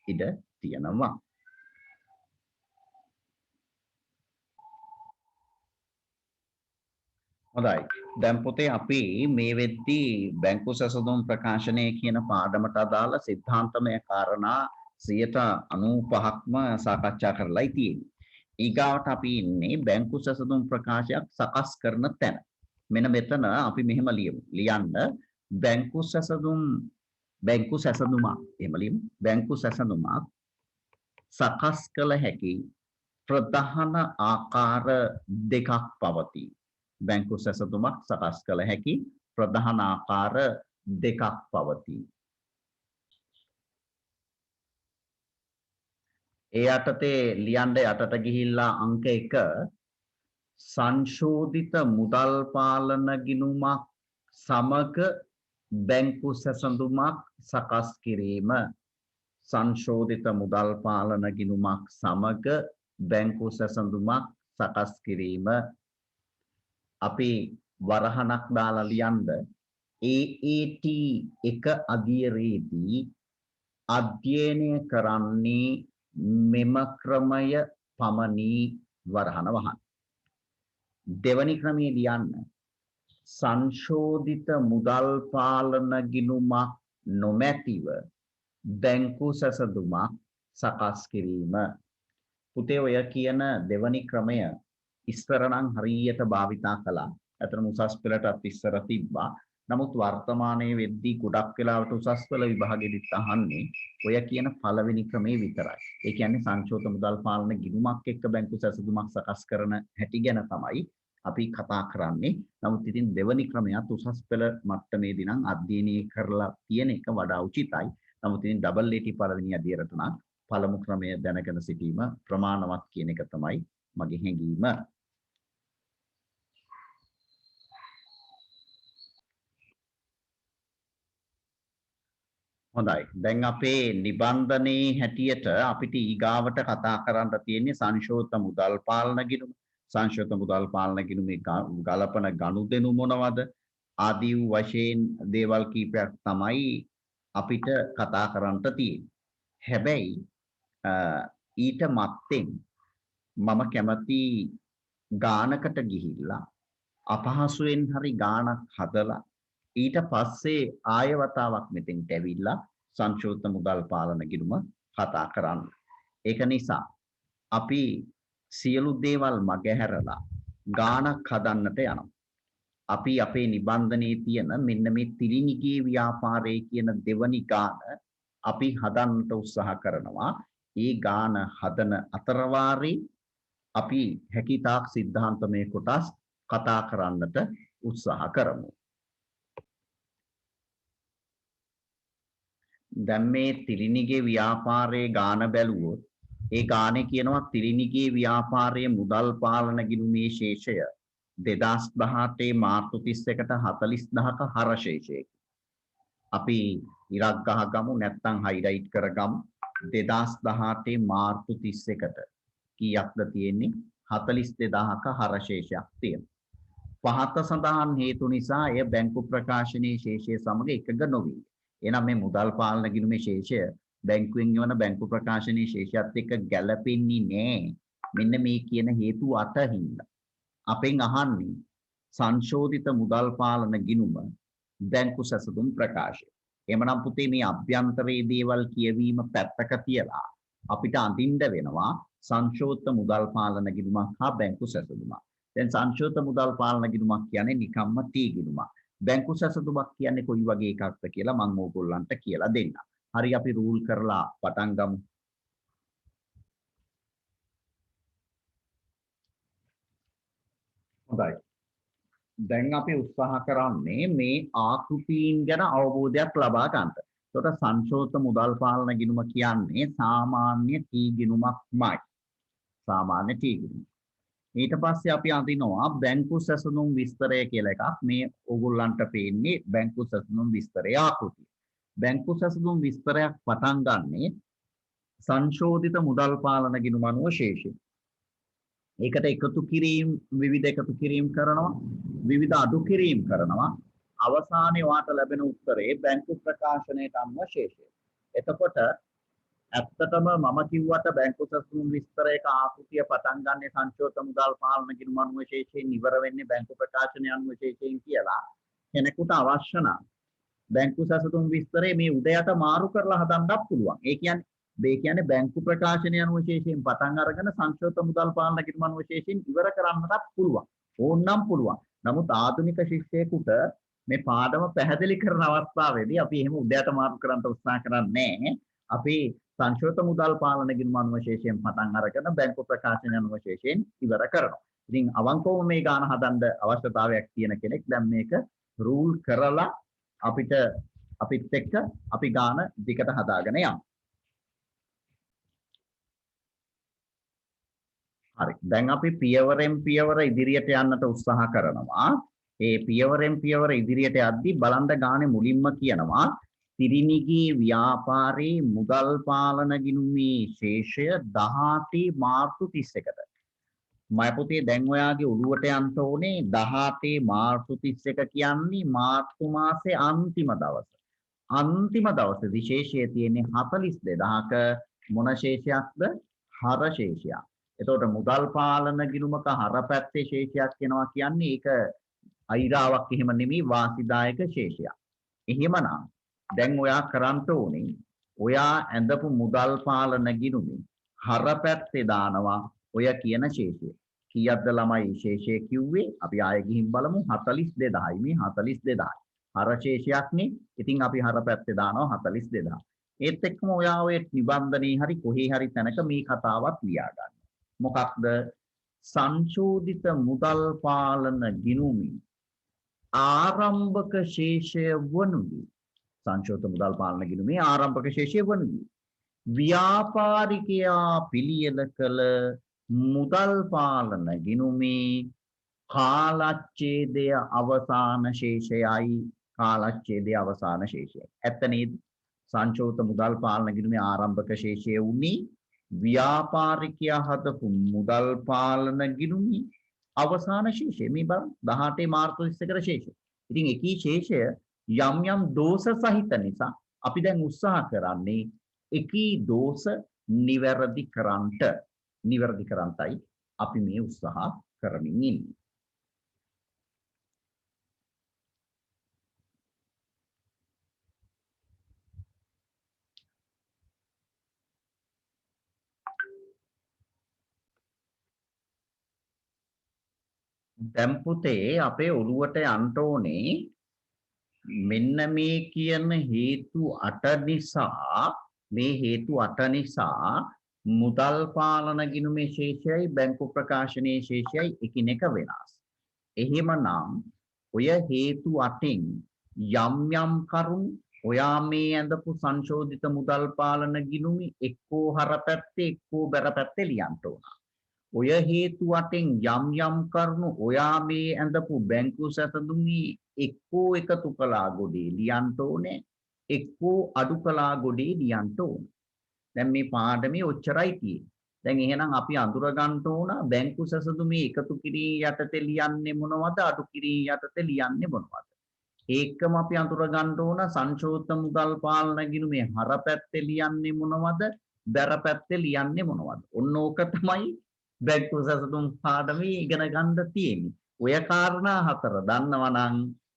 ඉඩ තියෙනවා. හොඳයි. දැන් පොතේ අපි මේ වෙද්දී බැංකු සැසඳුම් ප්‍රකාශනයේ කියන පාඩමට අදාළ සිද්ධාන්තමය කාරණා 95%ක්ම සාකච්ඡා කරලායි තියෙන්නේ. ඊගාවට අපි ඉන්නේ බැංකු සැසඳුම් ප්‍රකාශයක් සකස් කරන තැන. මෙන්න මෙතන අපි මෙහෙම ලියමු. ලියන්න බැංකු සැසඳුමක් එහෙම ලියමු. බැංකු සැසඳුමක් සකස් කළ හැකි ප්‍රධාන ආකාර දෙකක් පවතී. බැංකු සැසඳුමක් සකස් කළ හැකි ප්‍රධාන ආකාර දෙකක් පවතී. ඒ යටතේ ලියන්න යටට ගිහිල්ලා අංක 1 සංශෝධිත මුදල් පාලන ගිණුමක් සමග බැංකු සැසඳුමක් සකස් කිරීම. සංශෝධිත මුදල් පාලන ගිණුමක් සමග බැංකු සැසඳුමක් සකස් කිරීම. අපි වරහනක් දාලා ලියන්න AAT 1 අදියරේදී අධ්‍යයනය කරන්නේ මෙම ක්‍රමය පමණි වරහන වහන්න. දෙවැනි ක්‍රමයේ ලියන්න සංශෝධිත මුදල් පාලන ගිණුමක් නොමැතිව බැංකු සැසඳුමක් සකස් කිරීම. පුතේ ඔය කියන දෙවැනි ක්‍රමය ඉස්සර නම් හරියට භාවිතා කළා. අතරම උසස් පෙළටත් ඉස්සර තිබ්බා. නමුත් වර්තමානයේ වෙද්දී ගොඩක් වෙලාවට උසස් පෙළ විභාගෙදිත් අහන්නේ ඔය කියන පළවෙනි ක්‍රමේ විතරයි. ඒ කියන්නේ සංශෝධ මුදල් පාලන ගිණුමක් එක්ක බැංකු සැසඳුමක් සකස් කරන හැටි ගැන තමයි අපි කතා කරන්නේ. නමුත් ඉතින් දෙවනි ක්‍රමයට උසස් පෙළ මට්ටමේදී නම් අධ්‍යයනය කරලා තියෙන එක වඩා උචිතයි. නමුත් ඉතින් ඩබල් ඒටි පළවෙනි අධ්‍යයනයට නම් පළමු ක්‍රමය දැනගෙන සිටීම ප්‍රමාණවත් කියන එක තමයි මගේ හැඟීම. හොඳයි. දැන් අපේ නිබන්ධනයේ හැටියට අපිට ඊගාවට කතා කරන්න තියෙන්නේ සංශෝධන මුදල් පාලන ගිණුම. සංශෝධන මුදල් පාලන ගිණුමේ ගලපන ගනුදෙනු මොනවද? ආදී වශයෙන් දේවල් කීපයක් තමයි අපිට කතා කරන්න තියෙන්නේ. හැබැයි ඊට මත්තෙන් මම කැමති ගානකට ගිහිල්ලා අපහසුයෙන් හරි ගානක් හදලා ඊට පස්සේ ආය වතාවක් මෙතෙන්ට ඇවිල්ලා සංශෝධන මුදල් පාලන ගිණුම කතා කරන්න. ඒක නිසා අපි සියලු දේවල් මගහැරලා ගානක් හදන්නට යනවා. අපි අපේ නිබන්ධනයේ තියෙන මෙන්න මේ තිරිණිගේ ව්‍යාපාරයේ කියන දෙවනි ගාන අපි හදන්නට උත්සාහ කරනවා. ඒ ගාන හදන අතරවාරේ අපි හැකිතාක් සිද්ධාන්තමය කොටස් කතා කරන්නට උත්සාහ කරමු. දැන් මේ තිරිණිගේ ව්‍යාපාරයේ ගාන බැලුවොත් ඒ ගානේ කියනවා තිරිණිගේ ව්‍යාපාරයේ මුදල් පාලන ගිණුමේ ශේෂය 2018 මාර්තු 31ට 40000ක හර ශේෂයකි. අපි ඉරක් ගහගමු නැත්නම් හයිලයිට් කරගමු 2018 මාර්තු 31ට කීයක්ද තියෙන්නේ 42000ක හර ශේෂයක් තියෙනවා. පහත සඳහන් හේතු නිසා එය බැංකු ප්‍රකාශනයේ ශේෂය සමග එකග නොවේ. එහෙනම් මේ මුදල් පාලන ගිණුමේ ශේෂය බැංකුවෙන් යවන බැංකු ප්‍රකාශනයේ ශේෂයත් එක්ක ගැළපෙන්නේ නැහැ. මෙන්න මේ කියන හේතු අතින් අපෙන් අහන්නේ සංශෝධිත මුදල් පාලන ගිණුම බැංකු සැසඳුම් ප්‍රකාශය. එමනම් පුතේ මේ අභ්‍යන්තරයේ දේවල් කියවීම පැත්තක තියලා අපිට අඳින්න වෙනවා සංශෝධිත මුදල් පාලන ගිණුමක් හා බැංකු සැසඳුමක්. දැන් සංශෝධිත මුදල් පාලන ගිණුමක් කියන්නේ නිකම්ම තී ගිණුමක්. බැංකු සැසඳුමක් කියන්නේ කොයි වගේ එකක්ද කියලා මම ඕගොල්ලන්ට කියලා දෙන්නම්. හරි අපි රූල් කරලා පටන් ගමු. හොඳයි. දැන් අපි උත්සාහ කරන්නේ මේ ආකෘතීන් ගැන අවබෝධයක් ලබා ගන්නට. ඒකට සංශෝධිත මුදල් පාලන ගිණුම කියන්නේ සාමාන්‍ය තී ගිණුමක්මයි. සාමාන්‍ය තී ගිණුම. ඊට පස්සේ අපි අඳිනවා බැංකු සැසඳුම් විස්තරය කියලා එකක්. මේ ඕගොල්ලන්ට පේන්නේ බැංකු සැසඳුම් විස්තරයේ ආකෘතිය. බැංකු සැසඳුම් විස්තරයක් පටන් ගන්නේ සංශෝධිත මුදල් පාලන ගිණුම අනුව ශේෂය. ඒකට එකතු කිරීම විවිධ එකතු කිරීම කරනවා, විවිධ අඩු කිරීම කරනවා. අවසානයේ වාට ලැබෙන උත්තරේ බැංකු ප්‍රකාශනයට අනුව ශේෂය. එතකොට ඇත්තටම මම කිව්වට බැංකු සැසඳුම් විස්තරයක ආකෘතිය පටන් ගන්න සංශෝධිත මුදල් පාලන ගිණුම අනුව ශේෂයෙන් ඉවර වෙන්නේ බැංකු ප්‍රකාශනය අනුව ශේෂයෙන් කියලා කෙනෙකුට අවශ්‍ය නම් බැංකු සැසඳුම් විස්තරේ මේ උදයට මාරු කරලා හදන්නත් පුළුවන්. ඒ කියන්නේ බැංකු ප්‍රකාශනය අනුව ශේෂයෙන් පටන් අරගෙන සංශෝධිත මුදල් පාලන ගිණුම අනුව ශේෂයෙන් ඉවර කරන්නත් පුළුවන්. ඕනනම් පුළුවන්. නමුත් ආධුනික ශිෂ්‍යයෙකුට මේ පාඩම පැහැදිලි කරන අවස්ථාවේදී අපි එහෙම උදයට මාරු කරන්න උත්සාහ කරන්නේ නැහැ. අපි සංශෝධිත මුදල් පාලන ගිණුම අනුව ශේෂයෙන් පටන් අරගෙන බැංකු ප්‍රකාශනය අනුව ශේෂයෙන් ඉවර කරනවා. ඉතින් අවංකවම මේ ගාන හදන්න අවශ්‍යතාවයක් තියෙන කෙනෙක් දැන් මේක රූල් කරලා අපිත් එක්ක අපි ගාන දිකට හදාගෙන යමු. හරි. දැන් අපි පියවරෙන් පියවර ඉදිරියට යන්නට උත්සාහ කරනවා. ඒ පියවරෙන් පියවර ඉදිරියට යද්දී බලන්න ගානේ මුලින්ම කියනවා තිරිණිගේ ව්‍යාපාරයේ මුදල් පාලන ගිණුමේ ශේෂය 18 මාර්තු 31ට. මම පුතේ දැන් ඔයාගේ ඔළුවට යන්න ඕනේ 18 මාර්තු 31 කියන්නේ මාර්තු මාසේ අන්තිම දවස. අන්තිම දවසේ විශේෂය තියෙන්නේ 42000ක මොන ශේෂයක්ද? හර ශේෂයක්. එතකොට මුදල් පාලන ගිණුමක හර පැත්තේ ශේෂයක් වෙනවා කියන්නේ ඒක අයිරාවක් එහෙම නෙමෙයි වාසිදායක ශේෂයක්. එහෙමනම් දැන් ඔයා කරන්න ඕනේ ඔයා ඇඳපු මුදල් පාලන ගිණුමේ හර පැත්තේ දානවා ඔය කියන ශේෂය. කීයක්ද ළමයි ශේෂය කිව්වේ? අපි ආයෙ ගිහින් බලමු 42000යි මේ 42000. හර ශේෂයක්නේ. ඉතින් අපි හර පැත්තේ දානවා 42000. ඒත් එක්කම ඔයා ඔය නිබන්ධනේ හරි කොහේ හරි තැනක මේ කතාවත් ලියා ගන්න. මොකක්ද? සංශෝධිත මුදල් පාලන ගිණුමේ ආරම්භක ශේෂය වනුයේ සංශෝධිත මුදල් පාලන ගිණුමේ ආරම්භක ශේෂය වනුයේ ව්‍යාපාරිකයා පිළියෙල කළ මුදල් පාලන ගිණුමේ කාලච්ඡේදය අවසාන ශේෂයයි කාලච්ඡේදය අවසාන ශේෂයයි. ඇත්ත නේද? සංශෝධිත මුදල් පාලන ගිණුමේ ආරම්භක ශේෂය උනේ ව්‍යාපාරිකයා හදපු මුදල් පාලන ගිණුමේ අවසාන ශේෂය. මේ බලන්න 18 මාර්තු 31 ශේෂය. ඉතින් එකී ශේෂය යම් යම් දෝෂ සහිත නිසා අපි දැන් උත්සාහ කරන්නේ එකී දෝෂ නිවැරදි කරන්නටයි අපි මේ උත්සාහ කරමින් ඉන්නේ. දැන් පුතේ අපේ ඔළුවට යන්න ඕනේ මෙන්න මේ කියන හේතු 8 නිසා මුදල් පාලන ගිණුමේ ශේෂයයි බැංකු ප්‍රකාශනයේ ශේෂයයි එකිනෙක වෙනස්. එහෙමනම් ඔය හේතු 8න් යම් යම් කරුණු ඔයා මේ ඇඳපු සංශෝධිත මුදල් පාලන ගිණුමේ එක්කෝ හර පැත්තේ එක්කෝ බැර පැත්තේ ලියන්න ඕන. ඔය හේතු 8න් යම් යම් කරුණු ඔයා මේ ඇඳපු බැංකු සැසඳුමේ එක්කෝ එකතු කළා ගොඩේ ලියන්න ඕනේ එක්කෝ අඩු කළා ගොඩේ ලියන්න ඕනේ. දැන් මේ පාඩමේ ඔච්චරයි තියෙන්නේ. දැන් එහෙනම් අපි අඳුර ගන්න ඕන බැංකු සැසඳුමේ එකතු කිරීම යටතේ ලියන්නේ මොනවද අඩු කිරීම යටතේ ලියන්නේ මොනවද. ඒකම අපි අඳුර ගන්න ඕන සංශෝධිත මුදල් පාලන ගිණුමේ හර පැත්තේ ලියන්නේ මොනවද බැර පැත්තේ ලියන්නේ මොනවද. ඔන්න ඕක තමයි බැංකු සැසඳුම් පාඩමේ ඉගෙන ගන්න තියෙන්නේ. ඔය කාරණා 4 දන්නවා නම්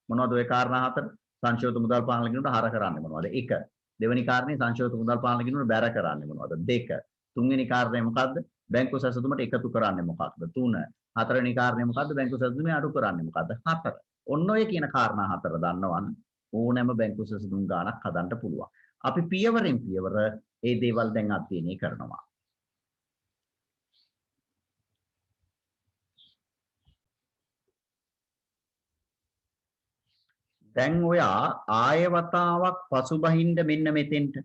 මොනවද ඔය කාරණා 4? සංශෝධිත මුදල් පාලන ගිණුමට හර කරන්නේ මොනවද? 1. දෙවෙනි කාරණේ සංශෝධිත මුදල් පාලන ගිණුමට බැර කරන්නේ මොනවද? 2. තුන්වෙනි කාරණේ මොකද්ද? බැංකු සැසඳුමට එකතු කරන්නේ මොකක්ද? 3. හතරවෙනි කාරණේ මොකද්ද? බැංකු සැසඳුමේ අඩු කරන්නේ මොකද්ද? 4. ඔන්න ඔය කියන කාරණා 4 දන්නවනම් ඕනෑම බැංකු සැසඳුම් ගාණක් හදන්න පුළුවන්. අපි පියවරෙන් පියවර මේ දේවල් දැන් අධ්‍යයනය කරනවා. දැන් ඔයා ආය වතාවක් පසුබහින්ද මෙන්න මෙතෙන්ට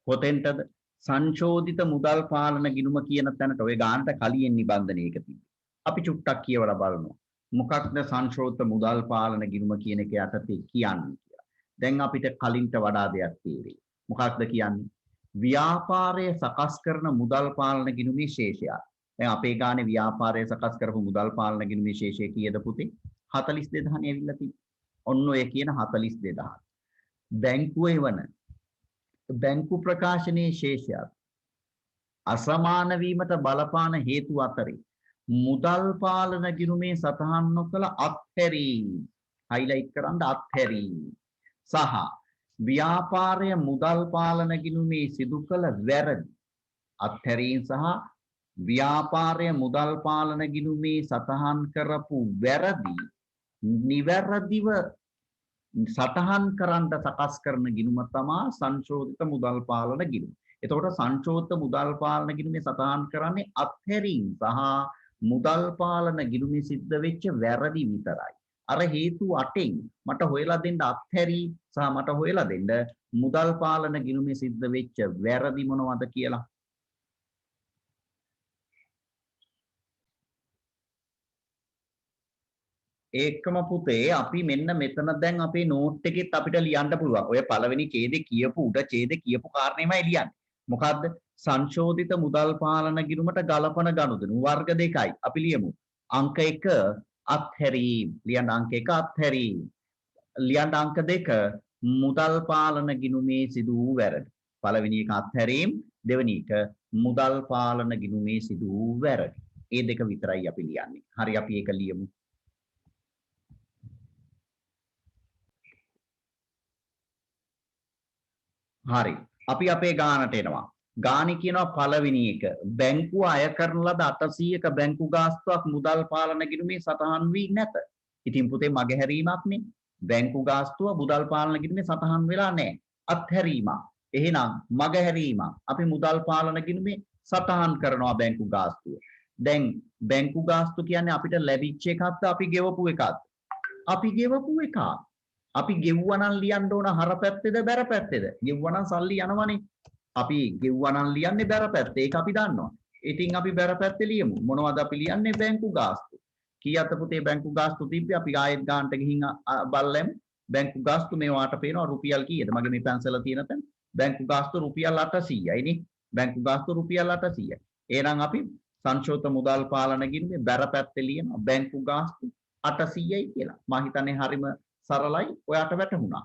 කොතෙන්ටද සංශෝධිත මුදල් පාලන ගිණුම කියන තැනට ඔය ගානට කලින් නිබන්ධනයක තිබ්බේ. අපි චුට්ටක් කියවලා බලමු. මොකක්ද සංශෝධිත මුදල් පාලන ගිණුම කියන එක යටතේ කියන්නේ කියලා. දැන් අපිට කලින්ට වඩා දෙයක් තේරෙයි. මොකක්ද කියන්නේ? ව්‍යාපාරය සකස් කරන මුදල් පාලන ගිණුමේ ශේෂය. දැන් අපේ ගානේ ව්‍යාපාරය සකස් කරපු මුදල් පාලන ගිණුමේ ශේෂය කීයද පුතේ? 42000 නේ ඇවිල්ලා තියෙන්නේ. ඔන්න ඔය කියන 42000. බැංකුවේ වන බැංකු ප්‍රකාශනයේ ශේෂයත් අසමාන වීමට බලපාන හේතු අතරේ මුදල් පාලන ගිණුමේ සටහන් නොකළ අත්හැරීම් highlight කරන්න අත්හැරීම් සහ ව්‍යාපාරය මුදල් පාලන ගිණුමේ සිදු කළ වැරදි අත්හැරීම් සහ ව්‍යාපාරය මුදල් පාලන ගිණුමේ සටහන් කරපු වැරදි නිවැරදිව සටහන් කරන්න සකස් කරන ගිණුම තමයි සංශෝධිත මුදල් පාලන ගිණුම. එතකොට සංශෝධිත මුදල් පාලන ගිණුමේ සටහන් කරන්නේ අත්හැරීම් සහ මුදල් පාලන ගිණුමේ සිද්ධ වෙච්ච වැරදි විතරයි. අර හේතු 8න් මට හොයලා දෙන්න අත්හැරීම් සහ මට හොයලා දෙන්න මුදල් පාලන ගිණුමේ සිද්ධ වෙච්ච වැරදි මොනවද කියලා. ඒකම පුතේ අපි මෙන්න මෙතන දැන් අපේ නෝට් එකෙත් අපිට ලියන්න පුළුවන්. ඔය පළවෙනි ඡේදේ කියපු උඩ ඡේදේ කියපු කාරණේමයි ලියන්නේ. මොකද්ද? සංශෝධිත මුදල් පාලන ගිණුමට ගලපන ගනුදෙනු වර්ග දෙකයි. අපි ලියමු. අංක 1 අත්හැරීම්. ලියන්න අංක 1 අත්හැරීම්. ලියන්න අංක 2 මුදල් පාලන ගිණුමේ සිදු වූ වැරදි. පළවෙනි එක අත්හැරීම්, දෙවෙනි එක මුදල් පාලන ගිණුමේ සිදු වූ වැරදි. මේ දෙක විතරයි අපි ලියන්නේ. හරි අපි ඒක ලියමු. හරි. අපි අපේ ගානට එනවා. ගානි කියනවා පළවෙනි එක. බැංකුව අය කරන ලද 800ක බැංකු ගාස්තුවක් මුදල් පාලන ගිණුමේ සටහන් වී නැත. ඉතින් පුතේ මගේ හැරීමක් නේ. බැංකු ගාස්තුව මුදල් පාලන ගිණුමේ සටහන් වෙලා නැහැ. අත්හැරීමක්. එහෙනම් මගහැරීමක්. අපි මුදල් පාලන ගිණුමේ සටහන් කරනවා බැංකු ගාස්තුව. දැන් බැංකු ගාස්තු කියන්නේ අපිට ලැබිච්ච එකක්ද අපි ගෙවපු එකක්ද? අපි ගෙවපු එකක්. අපි ගෙව්වා නම් ලියන්න ඕන හර පැත්තේද බැර පැත්තේද? ගෙව්වා නම් සල්ලි යනවනේ. අපි ගෙව්වා නම් ලියන්නේ බැර පැත්තේ. ඒක අපි දන්නවා. ඉතින් අපි බැර පැත්තේ ලියමු. මොනවද අපි ලියන්නේ? බැංකු ගාස්තු. කීයද පුතේ බැංකු ගාස්තු තිබ්බේ? අපි ආයෙත් ගානට ගිහින් බලලෙමු. බැංකු ගාස්තු මේ වාට පේනවා රුපියල් කීයද? මගේ මේ පැන්සල තියෙන තැන. බැංකු ගාස්තු රුපියල් 800යි නේ. බැංකු ගාස්තු රුපියල් 800යි. එහෙනම් අපි සංශෝධ මුදල් පාලන ගිණුමේ බැර පැත්තේ ලියනවා බැංකු ගාස්තු 800යි කියලා. මම හිතන්නේ හරිම සරලයි. ඔයාට වැටහුණා.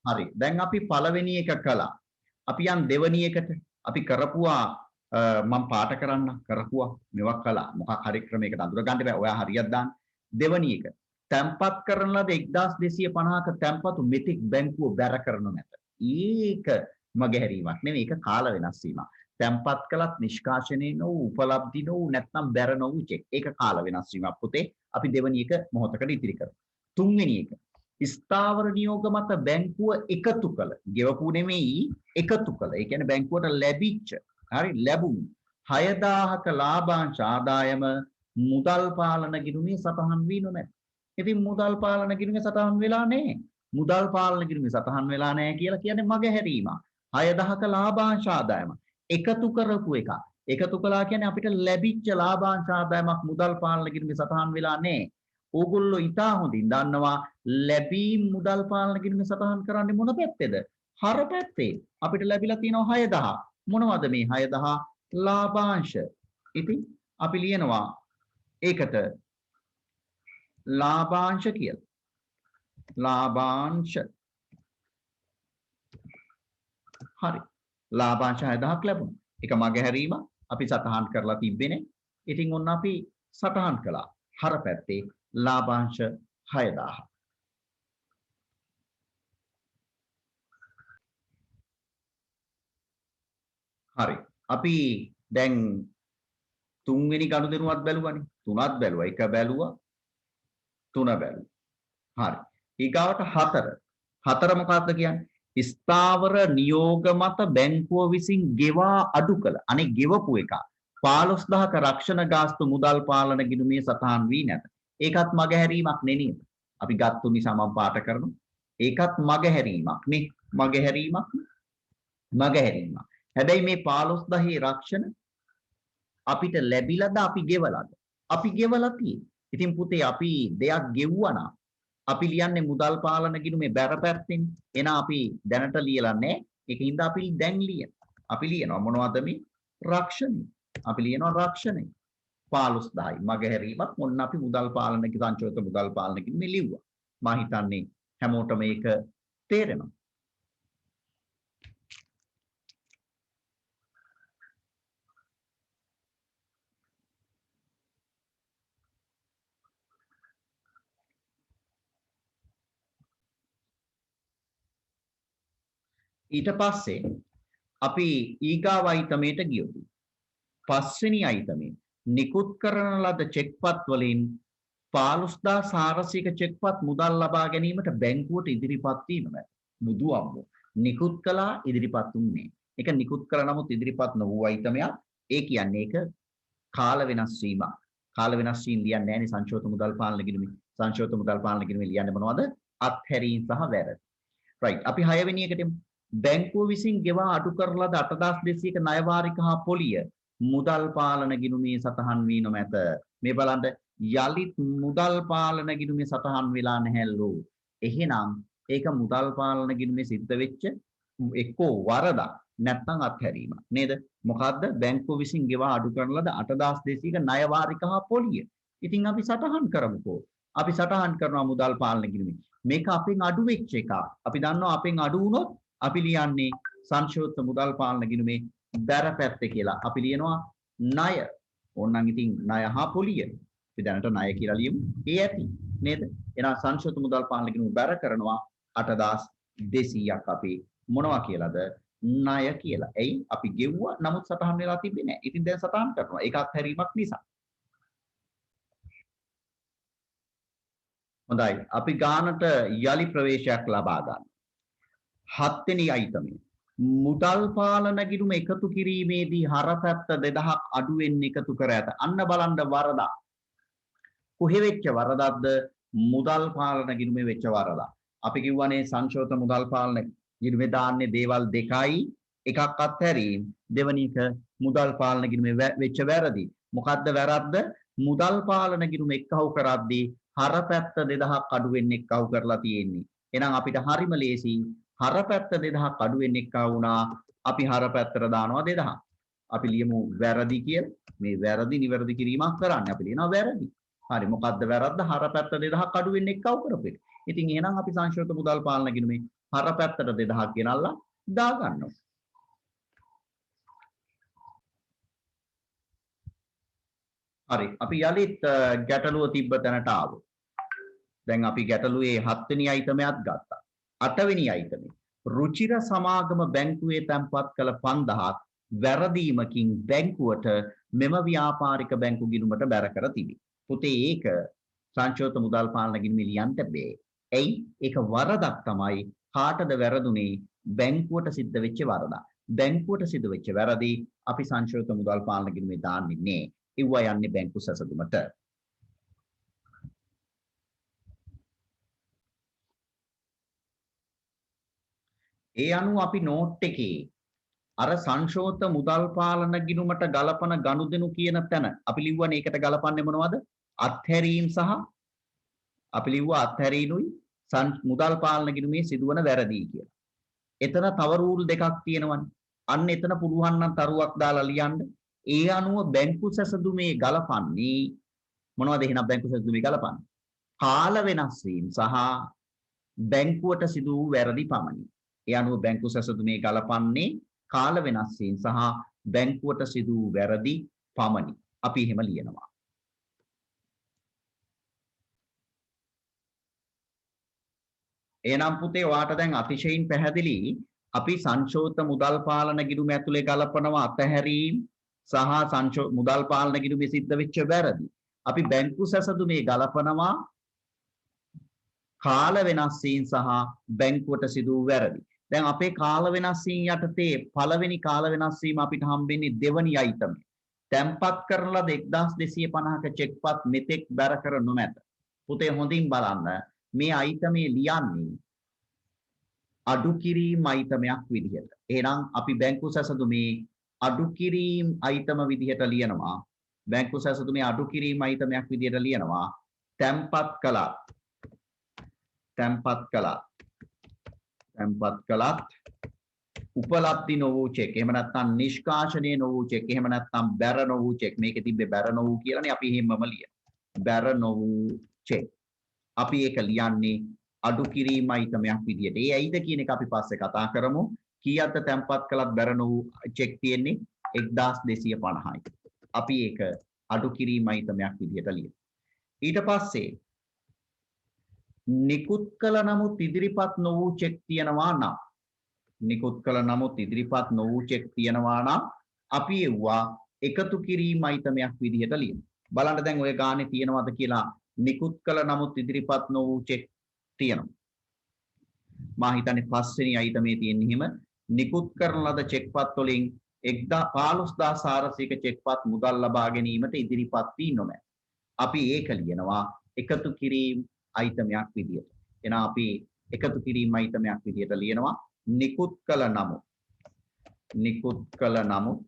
හරි. දැන් අපි පළවෙනි එක කළා. අපි යන් දෙවෙනි එකට. අපි කරපුවා මම පාට කරන්න කරපුවා මේවා කළා. මොකක් හරි ක්‍රමයකට අඳුර ගන්න බෑ. ඔයා හරියට දාන්න. දෙවෙනි එක. තැම්පත් කරන ලද 1250ක තැම්පතු මෙතික් බැංකුව බැර කරනු නැත. ඒක මගහැරීමක් නෙමෙයි. ඒක කාල වෙනස් වීමක්. තැම්පත් කළත් නිෂ්කාශනයේ නො උපලබ්ධි නො නැත්නම් බැර නො චෙක්. ඒක කාල වෙනස් වීමක් පුතේ. අපි දෙවෙනි එක මොහොතකට ඉදිරි කරමු. තුන්වෙනි එක. ස්ථාවර නියෝග මත බැංකුව එකතු කළ. ගෙවපු නෙමෙයි එකතු කළ. ඒ කියන්නේ බැංකුවට ලැබිච්ච හරි ලැබුණු 6000ක ලාභාංශ ආදායම මුදල් පාලන ගිණුමේ සටහන් වී නොමැත. ඉතින් මුදල් පාලන ගිණුමේ සටහන් වෙලා නැහැ. මුදල් පාලන ගිණුමේ සටහන් වෙලා නැහැ කියලා කියන්නේ මගහැරීමක්. 6000ක ලාභාංශ ආදායම එකතු කරපු එක. එකතු කළා කියන්නේ අපිට ලැබිච්ච ලාභාංශ ආදායමක් මුදල් පාලන ගිණුමේ සටහන් වෙලා නැහැ. ඕගොල්ලෝ ඉතා හොඳින් දන්නවා ලැබීම් මුදල් පාලන ගිණුමේ සටහන් කරන්නේ මොන පැත්තේද? හර පැත්තේ. අපිට ලැබිලා තියෙනවා 6000. මොනවද මේ 6000? ලාභාංශ. ඉතින් අපි ලියනවා ඒකට ලාභාංශ කියලා. ලාභාංශ. හරි. ලාභාංශ 6000ක් ලැබුණා. ඒක මගහැරීම අපි සටහන් කරලා තිබ්බේනේ. ඉතින් ඔන්න අපි සටහන් කළා. හර පැත්තේ ලාභාංශ 6000. හරි. අපි දැන් තුන්වෙනි ගනුදෙනුවත් බැලුවානේ. තුනත් බැලුවා. එක බැලුවා. තුන බැලුවා. හරි. ඊගාවට හතර. හතර මොකක්ද කියන්නේ? ස්ථාවර නියෝග මත බැංකුව විසින් ගෙවා අඩු කළ. අනේ ගෙවපු එක. 15000ක රක්ෂණ ගාස්තු මුදල් පාලන ගිණුමේ සටහන් වී නැත. ඒකත් මගහැරීමක් නෙනේද? අපි ගත්තු නිසා මම පාට කරනවා. ඒකත් මගහැරීමක් නේ. මගහැරීමක්. මගහැරීමක්. හැබැයි මේ 15000 රක්ෂණ අපිට ලැබිලාද අපි ගෙවලාද? අපි ගෙවලා තියෙන්නේ. ඉතින් පුතේ අපි දෙයක් ගෙවුවා නම් අපි ලියන්නේ මුදල් පාලන ගිණුමේ බැර පැත්තෙන්. එහෙනම් අපි දැනට ලියලා නැහැ. ඒකින්ද අපි දැන් ලියන. අපි ලියනවා මොනවද මේ? රක්ෂණය. අපි ලියනවා රක්ෂණය. 15000යි මගහැරීමක්. මොන්න අපි මුදල් පාලන සංචෝත මුදල් පාලන ගිණුමේ ලිව්වා. මම හිතන්නේ හැමෝටම මේක තේරෙනවා. ඊට පස්සේ අපි ඊගාව අයිතමේට ගියොත් පස්වෙනි අයිතමේ නිකුත් කරන ලද චෙක්පත් වලින් 15400ක චෙක්පත් මුදල් ලබා ගැනීමට බැංකුවට ඉදිරිපත් වීම බෑ. මුදු අම්මෝ නිකුත් කළා ඉදිරිපත් උන්නේ. ඒක නිකුත් කළ නමුත් ඉදිරිපත් නොවූ අයිතමයක්. ඒ කියන්නේ ඒක කාල වෙනස් වීමක්. කාල වෙනස් වීම ලියන්නේ නැහැනේ සංශෝධ මුදල් පාලන ගිණුමේ. සංශෝධ මුදල් පාලන ගිණුමේ ලියන්නේ මොනවද? අත්හැරීම් සහ වැරදි. right. අපි 6 වෙනි එකට එමු. බැංකුව විසින් ගෙවා අඩු කරලා 8200ක ණය වාරික හා පොලිය මුදල් පාලන ගිණුමේ සටහන් වී නොමැත. මේ බලන්න යලිත් මුදල් පාලන ගිණුමේ සටහන් වෙලා නැහැලු. එහෙනම් ඒක මුදල් පාලන ගිණුමේ සිද්ධ වෙච්ච එක්කෝ වරදක් නැත්නම් අත්හැරීමක් නේද? මොකද්ද? බැංකුව විසින් ගෙවා අඩු කරන ලද 8200ක ණය වාරික හා පොලිය. ඉතින් අපි සටහන් කරමුකෝ. අපි සටහන් කරනවා මුදල් පාලන ගිණුමේ. මේක අපෙන් අඩු වෙච්ච එකක්. අපි දන්නවා අපෙන් අඩු වුණොත් අපි ලියන්නේ සංශෝධිත මුදල් පාලන ගිණුමේ බැර පැත්තේ කියලා. අපි ලියනවා ණය. ඕනනම් ඉතින් ණය හා පොලිය. අපි දැනට ණය කියලා ලියමු. ඒ ඇති නේද? එහෙනම් සංශෝධිත මුදල් පාලන ගිණුම බැර කරනවා 8200ක් අපි මොනවා කියලාද? ණය කියලා. එයි අපි ගෙව්වා නමුත් සටහන් වෙලා තිබෙන්නේ නැහැ. ඉතින් දැන් සටහන් කරනවා. ඒක අත්හැරීමක් නිසා. හොඳයි. අපි ගානට යලි ප්‍රවේශයක් ලබා ගන්න. 7 වෙනි අයිතමේ මුදල් පාලන ගිණුම එකතු කිරීමේදී හරපැත්ත 2000ක් අඩු වෙන්න එකතු කර ඇත. අන්න බලන්න වරදක්. කොහේ වෙච්ච වරදක්ද? මුදල් පාලන ගිණුමේ වෙච්ච වරදක්. අපි කිව්වනේ සංශෝධන මුදල් පාලන ගිණුමේ දාන්නේ දේවල් දෙකයි එකක් අත්හැරීම් දෙවනි එක මුදල් පාලන ගිණුමේ වෙච්ච වැරදි. මොකද්ද වැරද්ද? මුදල් පාලන ගිණුම එක්කහුව කරද්දී හරපැත්ත 2000ක් අඩු වෙන්න එක්කහුව කරලා තියෙන්නේ. එහෙනම් අපිට හරිම ලේසි හරපැත්ත 2000ක් අඩු වෙන්න එක්කහුව වුණා. අපි හරපැත්තට දානවා 2000. අපි ලියමු වැරදි කියලා. මේ වැරදි නිවැරදි කිරීමක් කරන්නේ. අපි ලියනවා වැරදි. හරි මොකද්ද වැරද්ද? හරපැත්ත 2000ක් අඩු වෙන්න එක්කව කරපු එක. ඉතින් එහෙනම් අපි සංශෝධිත මුදල් පාලන ගිණුමේ හරපැත්තට 2000ක් ගෙනල්ලා දා ගන්නවා. හරි අපි යලිත් ගැටලුව තිබ්බ තැනට ආවොත්. දැන් අපි ගැටලුවේ 7 වෙනි අයිතමයත් ගත්තා. 8 වෙනි අයිතමේ රුචිර සමාගම බැංකුවේ තැන්පත් කළ 5000ක් වැරදීමකින් බැංකුවට මෙම ව්‍යාපාරික බැංකු ගිණුමට බැර කර තිබේ. පුතේ ඒක සංශෝධිත මුදල් පාලන ගිණුමේ ලියන්න බෑ. ඇයි? ඒක වරදක් තමයි. කාටද වැරදුනේ? බැංකුවට සිද්ධ වෙච්ච වරදක්. බැංකුවට සිදු වෙච්ච වැරදි අපි සංශෝධිත මුදල් පාලන ගිණුමේ දාන්නේ නෑ. ඉව යන්නේ බැංකු සැසඳුමට. ඒ අනුව අපි නෝට් එකේ අර සංශෝධිත මුදල් පාලන ගිණුමට ගලපන ගනුදෙනු කියන තැන අපි ලිව්වනේ ඒකට ගලපන්නේ මොනවද? අත්හැරීම් සහ අපි ලිව්වා අත්හැරීනුයි මුදල් පාලන ගිණුමේ සිදුවන වැරදි කියලා. එතන තව රූල් දෙකක් තියෙනවනේ. අන්න එතන පුළුවන් නම් තරුවක් දාලා ලියන්න. ඒ අනුව බැංකු සැසඳුමේ ගලපන්නේ මොනවද? එහෙනම් බැංකු සැසඳුමේ ගලපන්නේ කාල වෙනස් වීම සහ බැංකුවට සිදු වූ වැරදි පමණි. ඒ අනුව බැංකු සැසඳුමේ ගලපන්නේ කාල වෙනස් වීම සහ බැංකුවට සිදු වූ වැරදි පමණි. අපි එහෙම ලියනවා. එහෙනම් පුතේ ඔයාට දැන් අතිශයින් පැහැදිලි අපි සංශෝධිත මුදල් පාලන ගිණුම ඇතුලේ ගලපනවා අතහැරීම් සහ මුදල් පාලන ගිණුමේ සිද්ධ වෙච්ච වැරදි. අපි බැංකු සැසඳුමේ ගලපනවා කාල වෙනස් වීම සහ බැංකුවට සිදු වූ වැරදි. දැන් අපේ කාල වෙනස් වීම යටතේ පළවෙනි කාල වෙනස් වීම අපිට හම්බෙන්නේ දෙවනි අයිතමේ. තැන්පත් කරන ලද 1250ක චෙක්පත් මෙතෙක් බැර කර නොමැත. පුතේ හොඳින් බලන්න මේ අයිතමේ ලියන්නේ අඩු කිරීම අයිතමයක් විදිහට. එහෙනම් අපි බැංකු සැසඳුමේ අඩු කිරීම අයිතම විදිහට ලියනවා. බැංකු සැසඳුමේ අඩු කිරීම අයිතමයක් විදිහට ලියනවා. තැන්පත් කළත් උපලබ්ධි නො වූ චෙක්. එහෙම නැත්නම් නිෂ්කාශනය නො වූ චෙක්. එහෙම නැත්නම් බැර නො වූ චෙක්. මේකේ තිබ්බේ බැර නො වූ කියලානේ අපි එහෙමම ලියන. බැර නො වූ චෙක්. අපි ඒක ලියන්නේ අඩු කිරීම අයිතමයක් විදිහට. ඒ ඇයිද කියන එක අපි පස්සේ කතා කරමු. කීයක්ද තැන්පත් කළත් බැර නො වූ චෙක් තියෙන්නේ 1250යි. අපි ඒක අඩු කිරීම අයිතමයක් විදිහට ලියමු. ඊට පස්සේ නිකුත් කළ නමුත් ඉදිරිපත් නො වූ චෙක් තියනවා නම් අපි ඒවා එකතු කිරීම අයිතමයක් විදිහට ලියමු. බලන්න දැන් ඔය ගානේ තියෙනවද කියලා නිකුත් කළ නමුත් ඉදිරිපත් නො වූ චෙක් තියෙනවා. මා හිතන්නේ 5 වෙනි අයිතමේ තියෙන හිම නිකුත් කරන ලද චෙක්පත් වලින් 15400ක චෙක්පත් මුදල් ලබා ගැනීමට ඉදිරිපත් වී නොමැත. අපි ඒක ලියනවා එකතු කිරීම අයිතමයක් විදියට. එහෙනම් අපි එකතු කිරීම අයිතමයක් විදියට ලියනවා නිකුත් කළ නමුත්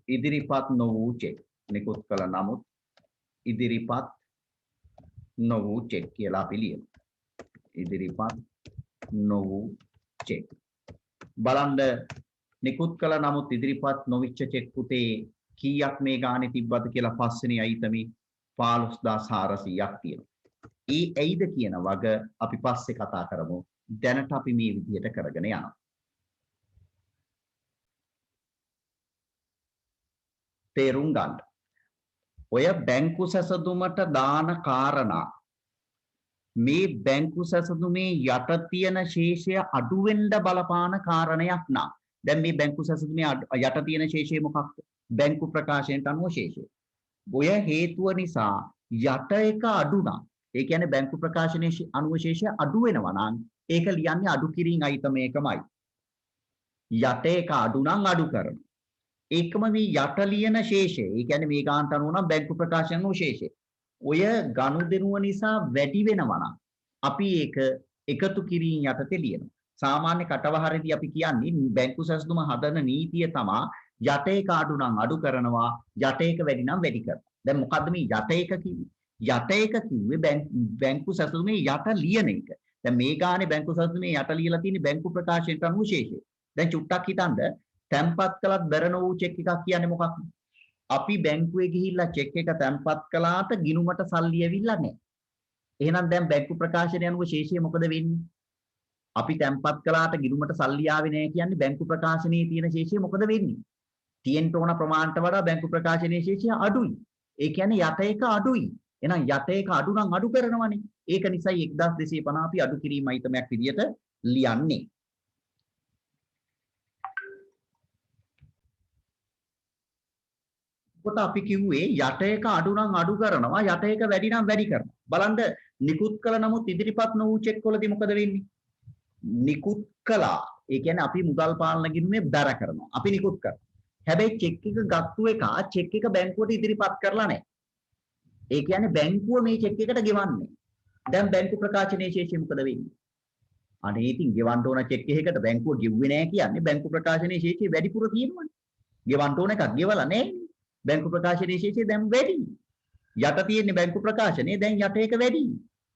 ඉදිරිපත් නො වූ චෙක්. නිකුත් කළ නමුත් ඉදිරිපත් නො වූ චෙක් කියලා අපි ලියමු. ඉදිරිපත් නො වූ චෙක්. බලන්න නිකුත් කළ නමුත් ඉදිරිපත් නොවිච්ච චෙක් පුතේ කීයක් මේ ගානේ තිබ්බද කියලා 5 වෙනි අයිතමේ 15400ක් තියෙනවා. ඒ ඇයිද කියන වග අපි පස්සේ කතා කරමු. දැනට අපි මේ විදිහට කරගෙන යනවා. තේරුම් ගන්න. ඔය බැංකු සැසඳුමට දාන කාරණා මේ බැංකු සැසඳුමේ යට තියෙන ශේෂය අඩු වෙන්න බලපාන කාරණයක් නා. දැන් මේ බැංකු සැසඳුමේ යට තියෙන ශේෂය මොකක්ද? බැංකු ප්‍රකාශනයට අනුව ශේෂය. ඔය හේතුව නිසා යට එක අඩු නම් ඒ කියන්නේ බැංකු ප්‍රකාශනයේ අනුව ශේෂය අඩු වෙනවා නම් ඒක ලියන්නේ අඩු කිරීම අයිතම එකමයි. යට එක අඩු නම් අඩු කරනවා. ඒකම මේ යට ලියන ශේෂය. ඒ කියන්නේ මේ ගානට අනුව නම් බැංකු ප්‍රකාශන වූ ශේෂය. ඔය ගනුදෙනුව නිසා වැඩි වෙනවා නම් අපි ඒක එකතු කිරීම යටතේ ලියනවා. සාමාන්‍ය කටවහරේදී අපි කියන්නේ බැංකු සැසඳුම හදන නීතිය තමයි යට එක අඩු නම් අඩු කරනවා යට එක වැඩි නම් වැඩි කරනවා. දැන් මොකද්ද මේ යට එක කිව්වේ? යට එක කිව්වේ බැංකු සැසඳුමේ යට ලියන එක. දැන් මේ ගානේ බැංකු සැසඳුමේ යට ලියලා තියෙන්නේ බැංකු ප්‍රකාශනයට අනුව ශේෂය. දැන් චුට්ටක් හිතන්න තැම්පත් කළත් බැරන වූ චෙක් එකක් කියන්නේ මොකක්ද? අපි බැංකුවේ ගිහිල්ලා චෙක් එක තැම්පත් කළාට ගිණුමට සල්ලි ඇවිල්ලා නැහැ. එහෙනම් දැන් බැංකු ප්‍රකාශනය අනුව ශේෂය මොකද වෙන්නේ? අපි තැම්පත් කළාට ගිණුමට සල්ලි ආවේ නැහැ කියන්නේ බැංකු ප්‍රකාශනයේ තියෙන ශේෂය මොකද වෙන්නේ? තියෙන්න ඕන ප්‍රමාණයට වඩා බැංකු ප්‍රකාශනයේ ශේෂය අඩුයි. ඒ කියන්නේ යට එක අඩුයි. එහෙනම් යට එක අඩු නම් අඩු කරනවනේ. ඒක නිසායි 1250 අපි අඩු කිරීම අයිතමක් විදියට ලියන්නේ. කොට අපි කිව්වේ යට එක අඩු නම් අඩු කරනවා යට එක වැඩි නම් වැඩි කරනවා. බලන්න නිකුත් කළ නමුත් ඉදිරිපත් නොවූ චෙක් වලදී මොකද වෙන්නේ? නිකුත් කළා. ඒ කියන්නේ අපි මුදල් පාලන ගිණුමේ බැර කරනවා. අපි නිකුත් කරනවා. හැබැයි චෙක් එක ගත්තු එක චෙක් එක බැංකුවට ඉදිරිපත් කරලා නැහැ. ඒ කියන්නේ බැංකුව මේ චෙක් එකට ගෙවන්නේ. දැන් බැංකු ප්‍රකාශනයේ ශේෂය මොකද වෙන්නේ? අනේ ඉතින් ගෙවන්න ඕන චෙක් එකකට බැංකුව ගෙව්වේ නැහැ කියන්නේ බැංකු ප්‍රකාශනයේ ශේෂය වැඩිපුර තියෙනවනේ. ගෙවන්න ඕන එකක් ගෙවලා නැහැ. බැංකු ප්‍රකාශනයේ ශේෂය දැන් වැඩි. යට තියෙන්නේ බැංකු ප්‍රකාශනයේ දැන් යට එක වැඩි.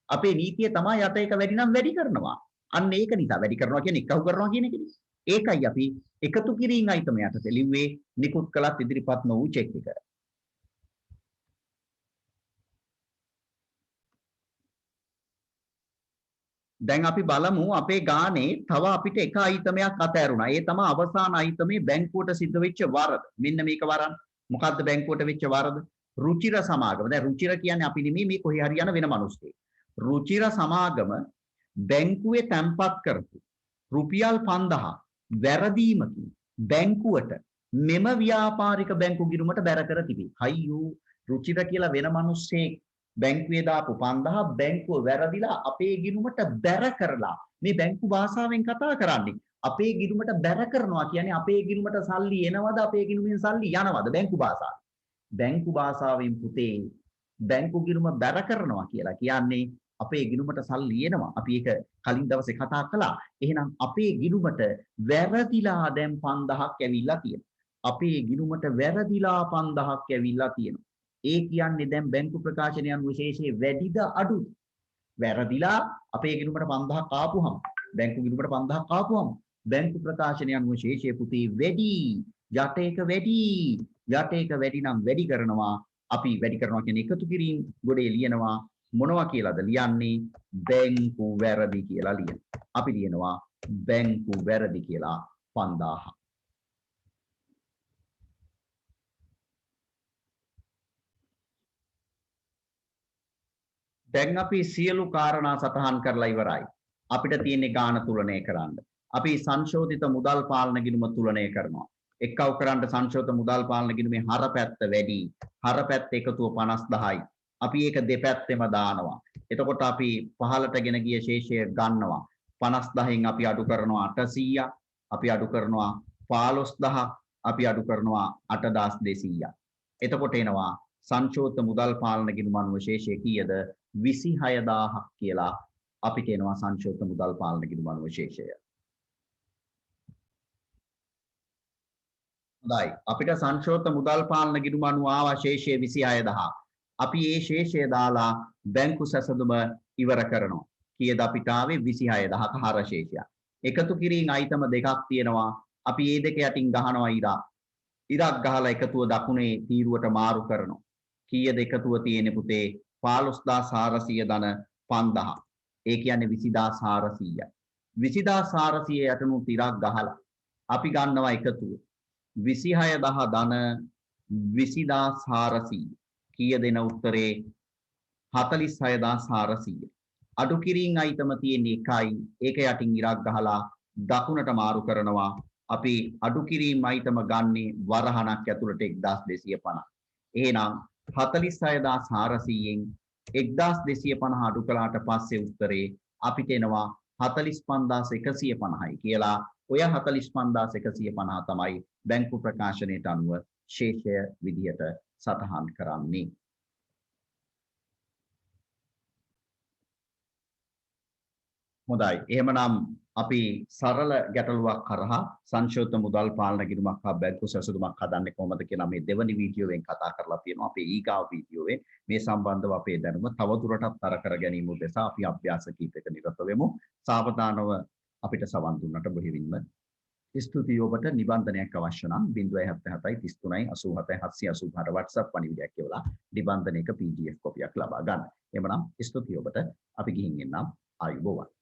අපේ නීතිය තමයි යට එක වැඩි නම් වැඩි කරනවා. අන්න ඒක නිසා වැඩි කරනවා කියන්නේ එකහු කරනවා කියන එකනේ. ඒකයි අපි එකතු කිරීම අයිතම යටතේ ලිව්වේ නිකුත් කළත් ඉදිරිපත් නොවූ චෙක් එක. දැන් අපි බලමු අපේ ගානේ තව අපිට එක අයිතමයක් අතෑරුණා. ඒ තමයි අවසාන අයිතමේ බැංකුවට සිද්ධ වෙච්ච වරද. මෙන්න මේක වරන්. මොකද්ද බැංකුවට වෙච්ච වරද? රුචිර සමාගම. දැන් රුචිර කියන්නේ අපි නෙමෙයි මේ කොහේ හරි යන වෙන මිනිස්සෙක්. රුචිර සමාගම බැංකුවේ තැන්පත් කරපු රුපියල් 5000 වැරදීමකින් බැංකුවට මෙම ව්‍යාපාරික බැංකු ගිණුමට බැර කර තිබේ. අයියෝ රුචිර කියලා වෙන මිනිස්සෙක් බැංකුවේ දාපු 5000 බැංකුව වැරදිලා අපේ ගිණුමට බැර කරලා මේ බැංකු භාෂාවෙන් කතා කරන්නේ අපේ ගිණුමට බැර කරනවා කියන්නේ අපේ ගිණුමට සල්ලි එනවද අපේ ගිණුමෙන් සල්ලි යනවද බැංකු භාෂාවෙන් පුතේ බැංකු ගිණුම බැර කරනවා කියලා කියන්නේ අපේ ගිණුමට සල්ලි එනවා අපි ඒක කලින් දවසේ කතා කළා එහෙනම් අපේ ගිණුමට වැරදිලා දැන් 5000ක් ඇවිල්ලා තියෙනවා අපේ ගිණුමට වැරදිලා 5000ක් ඇවිල්ලා තියෙනවා ඒ කියන්නේ දැන් බැංකු ප්‍රකාශනය අනුව විශේෂයේ වැඩිද අඩුද? වැරදිලා අපේ ගිණුමට 5000ක් ආපුහම බැංකු ගිණුමට 5000ක් ආපුහම බැංකු ප්‍රකාශනය අනුව විශේෂයේ පුතේ වැඩි යට එක වැඩි නම් වැඩි කරනවා අපි වැඩි කරනවා කියන්නේ එකතු කිරීම ගොඩේ ලියනවා මොනවා කියලාද ලියන්නේ බැංකු වැරදි කියලා ලියනවා අපි ලියනවා බැංකු වැරදි කියලා 5000 දැන් අපි සියලු කාරණා සටහන් කරලා ඉවරයි. අපිට තියෙන්නේ ගාන තුලනය කරන්න. අපි සංශෝධිත මුදල් පාලන ගිණුම තුලනය කරනවා. එක්කව කරන්න සංශෝධිත මුදල් පාලන ගිණුමේ හරපැත්ත වැඩි. හරපැත්ත එකතුව 50000යි. අපි ඒක දෙපැත්තෙම දානවා. එතකොට අපි පහළටගෙන ගිය ශේෂය ගන්නවා. 50000න් අපි අඩු කරනවා 800ක්. අපි අඩු කරනවා 15000ක්. අපි අඩු කරනවා 8200ක්. එතකොට එනවා සංශෝධිත මුදල් පාලන ගිණුම අනුව ශේෂය කීයද 26000ක් කියලා අපිට එනවා සංශෝධිත මුදල් පාලන ගිණුම අනුව ශේෂය. හොඳයි. අපිට සංශෝධිත මුදල් පාලන ගිණුම අනුව ආවා ශේෂය 26000. අපි මේ ශේෂය දාලා බැංකු සැසඳුම ඉවර කරනවා. කීයද අපිට ආවේ 26000ක හර ශේෂයක්. එකතු කිරීම අයිතම දෙකක් තියෙනවා. අපි මේ දෙක යටින් ගහනවා ඉරක්. ඉරක් ගහලා එකතුව දකුණේ තීරුවට මාරු කරනවා. කීයද එකතුව තියෙන්නේ පුතේ 15400 ධන 5000. ඒ කියන්නේ 20400යි. 20400 යටනු තිරක් ගහලා අපි ගන්නවා එකතුව 26000 ධන 20400. කීය දෙන උත්තරේ 46400. අඩු කිරීම අයිතම තියෙන්නේ 1යි. ඒක යටින් ඉරක් ගහලා දකුණට මාරු කරනවා. අපි අඩු කිරීම අයිතම ගන්නේ වරහණක් ඇතුළට 1250. එහෙනම් 46400න් 1250 අඩු කළාට පස්සේ උත්තරේ අපිට එනවා 45150යි කියලා. ඔය 45150 තමයි බැංකු ප්‍රකාශනයට අනුව ශේෂය විදිහට සටහන් කරන්නේ. හොඳයි. එහෙමනම් අපි සරල ගැටලුවක් කරහා සංශෝධිත මුදල් පාලන ගිණුමක් හා බැංකු සැසඳුමක් හදන්නේ කොහොමද කියලා මේ දෙවනි වීඩියෝවෙන් කතා කරලා තියෙනවා. අපේ ඊගාව වීඩියෝවේ මේ සම්බන්ධව අපේ දැනුම තවදුරටත් තර කර ගැනීම උදෙසා අපි අභ්‍යාස කීපයක නිරත වෙමු. සාවධානව අපිට සවන් දුන්නට බොහොමින්ම ස්තුතියි. ඔබට නිබන්ධනයක් අවශ්‍ය නම් 077 33 87 788 WhatsApp පණිවිඩයක් කියවලා නිබන්ධනයක PDF කොපියක් ලබා ගන්න. එhmenan ස්තුතියි ඔබට. අපි ගිහින් එන්නම්. ආයුබෝවන්.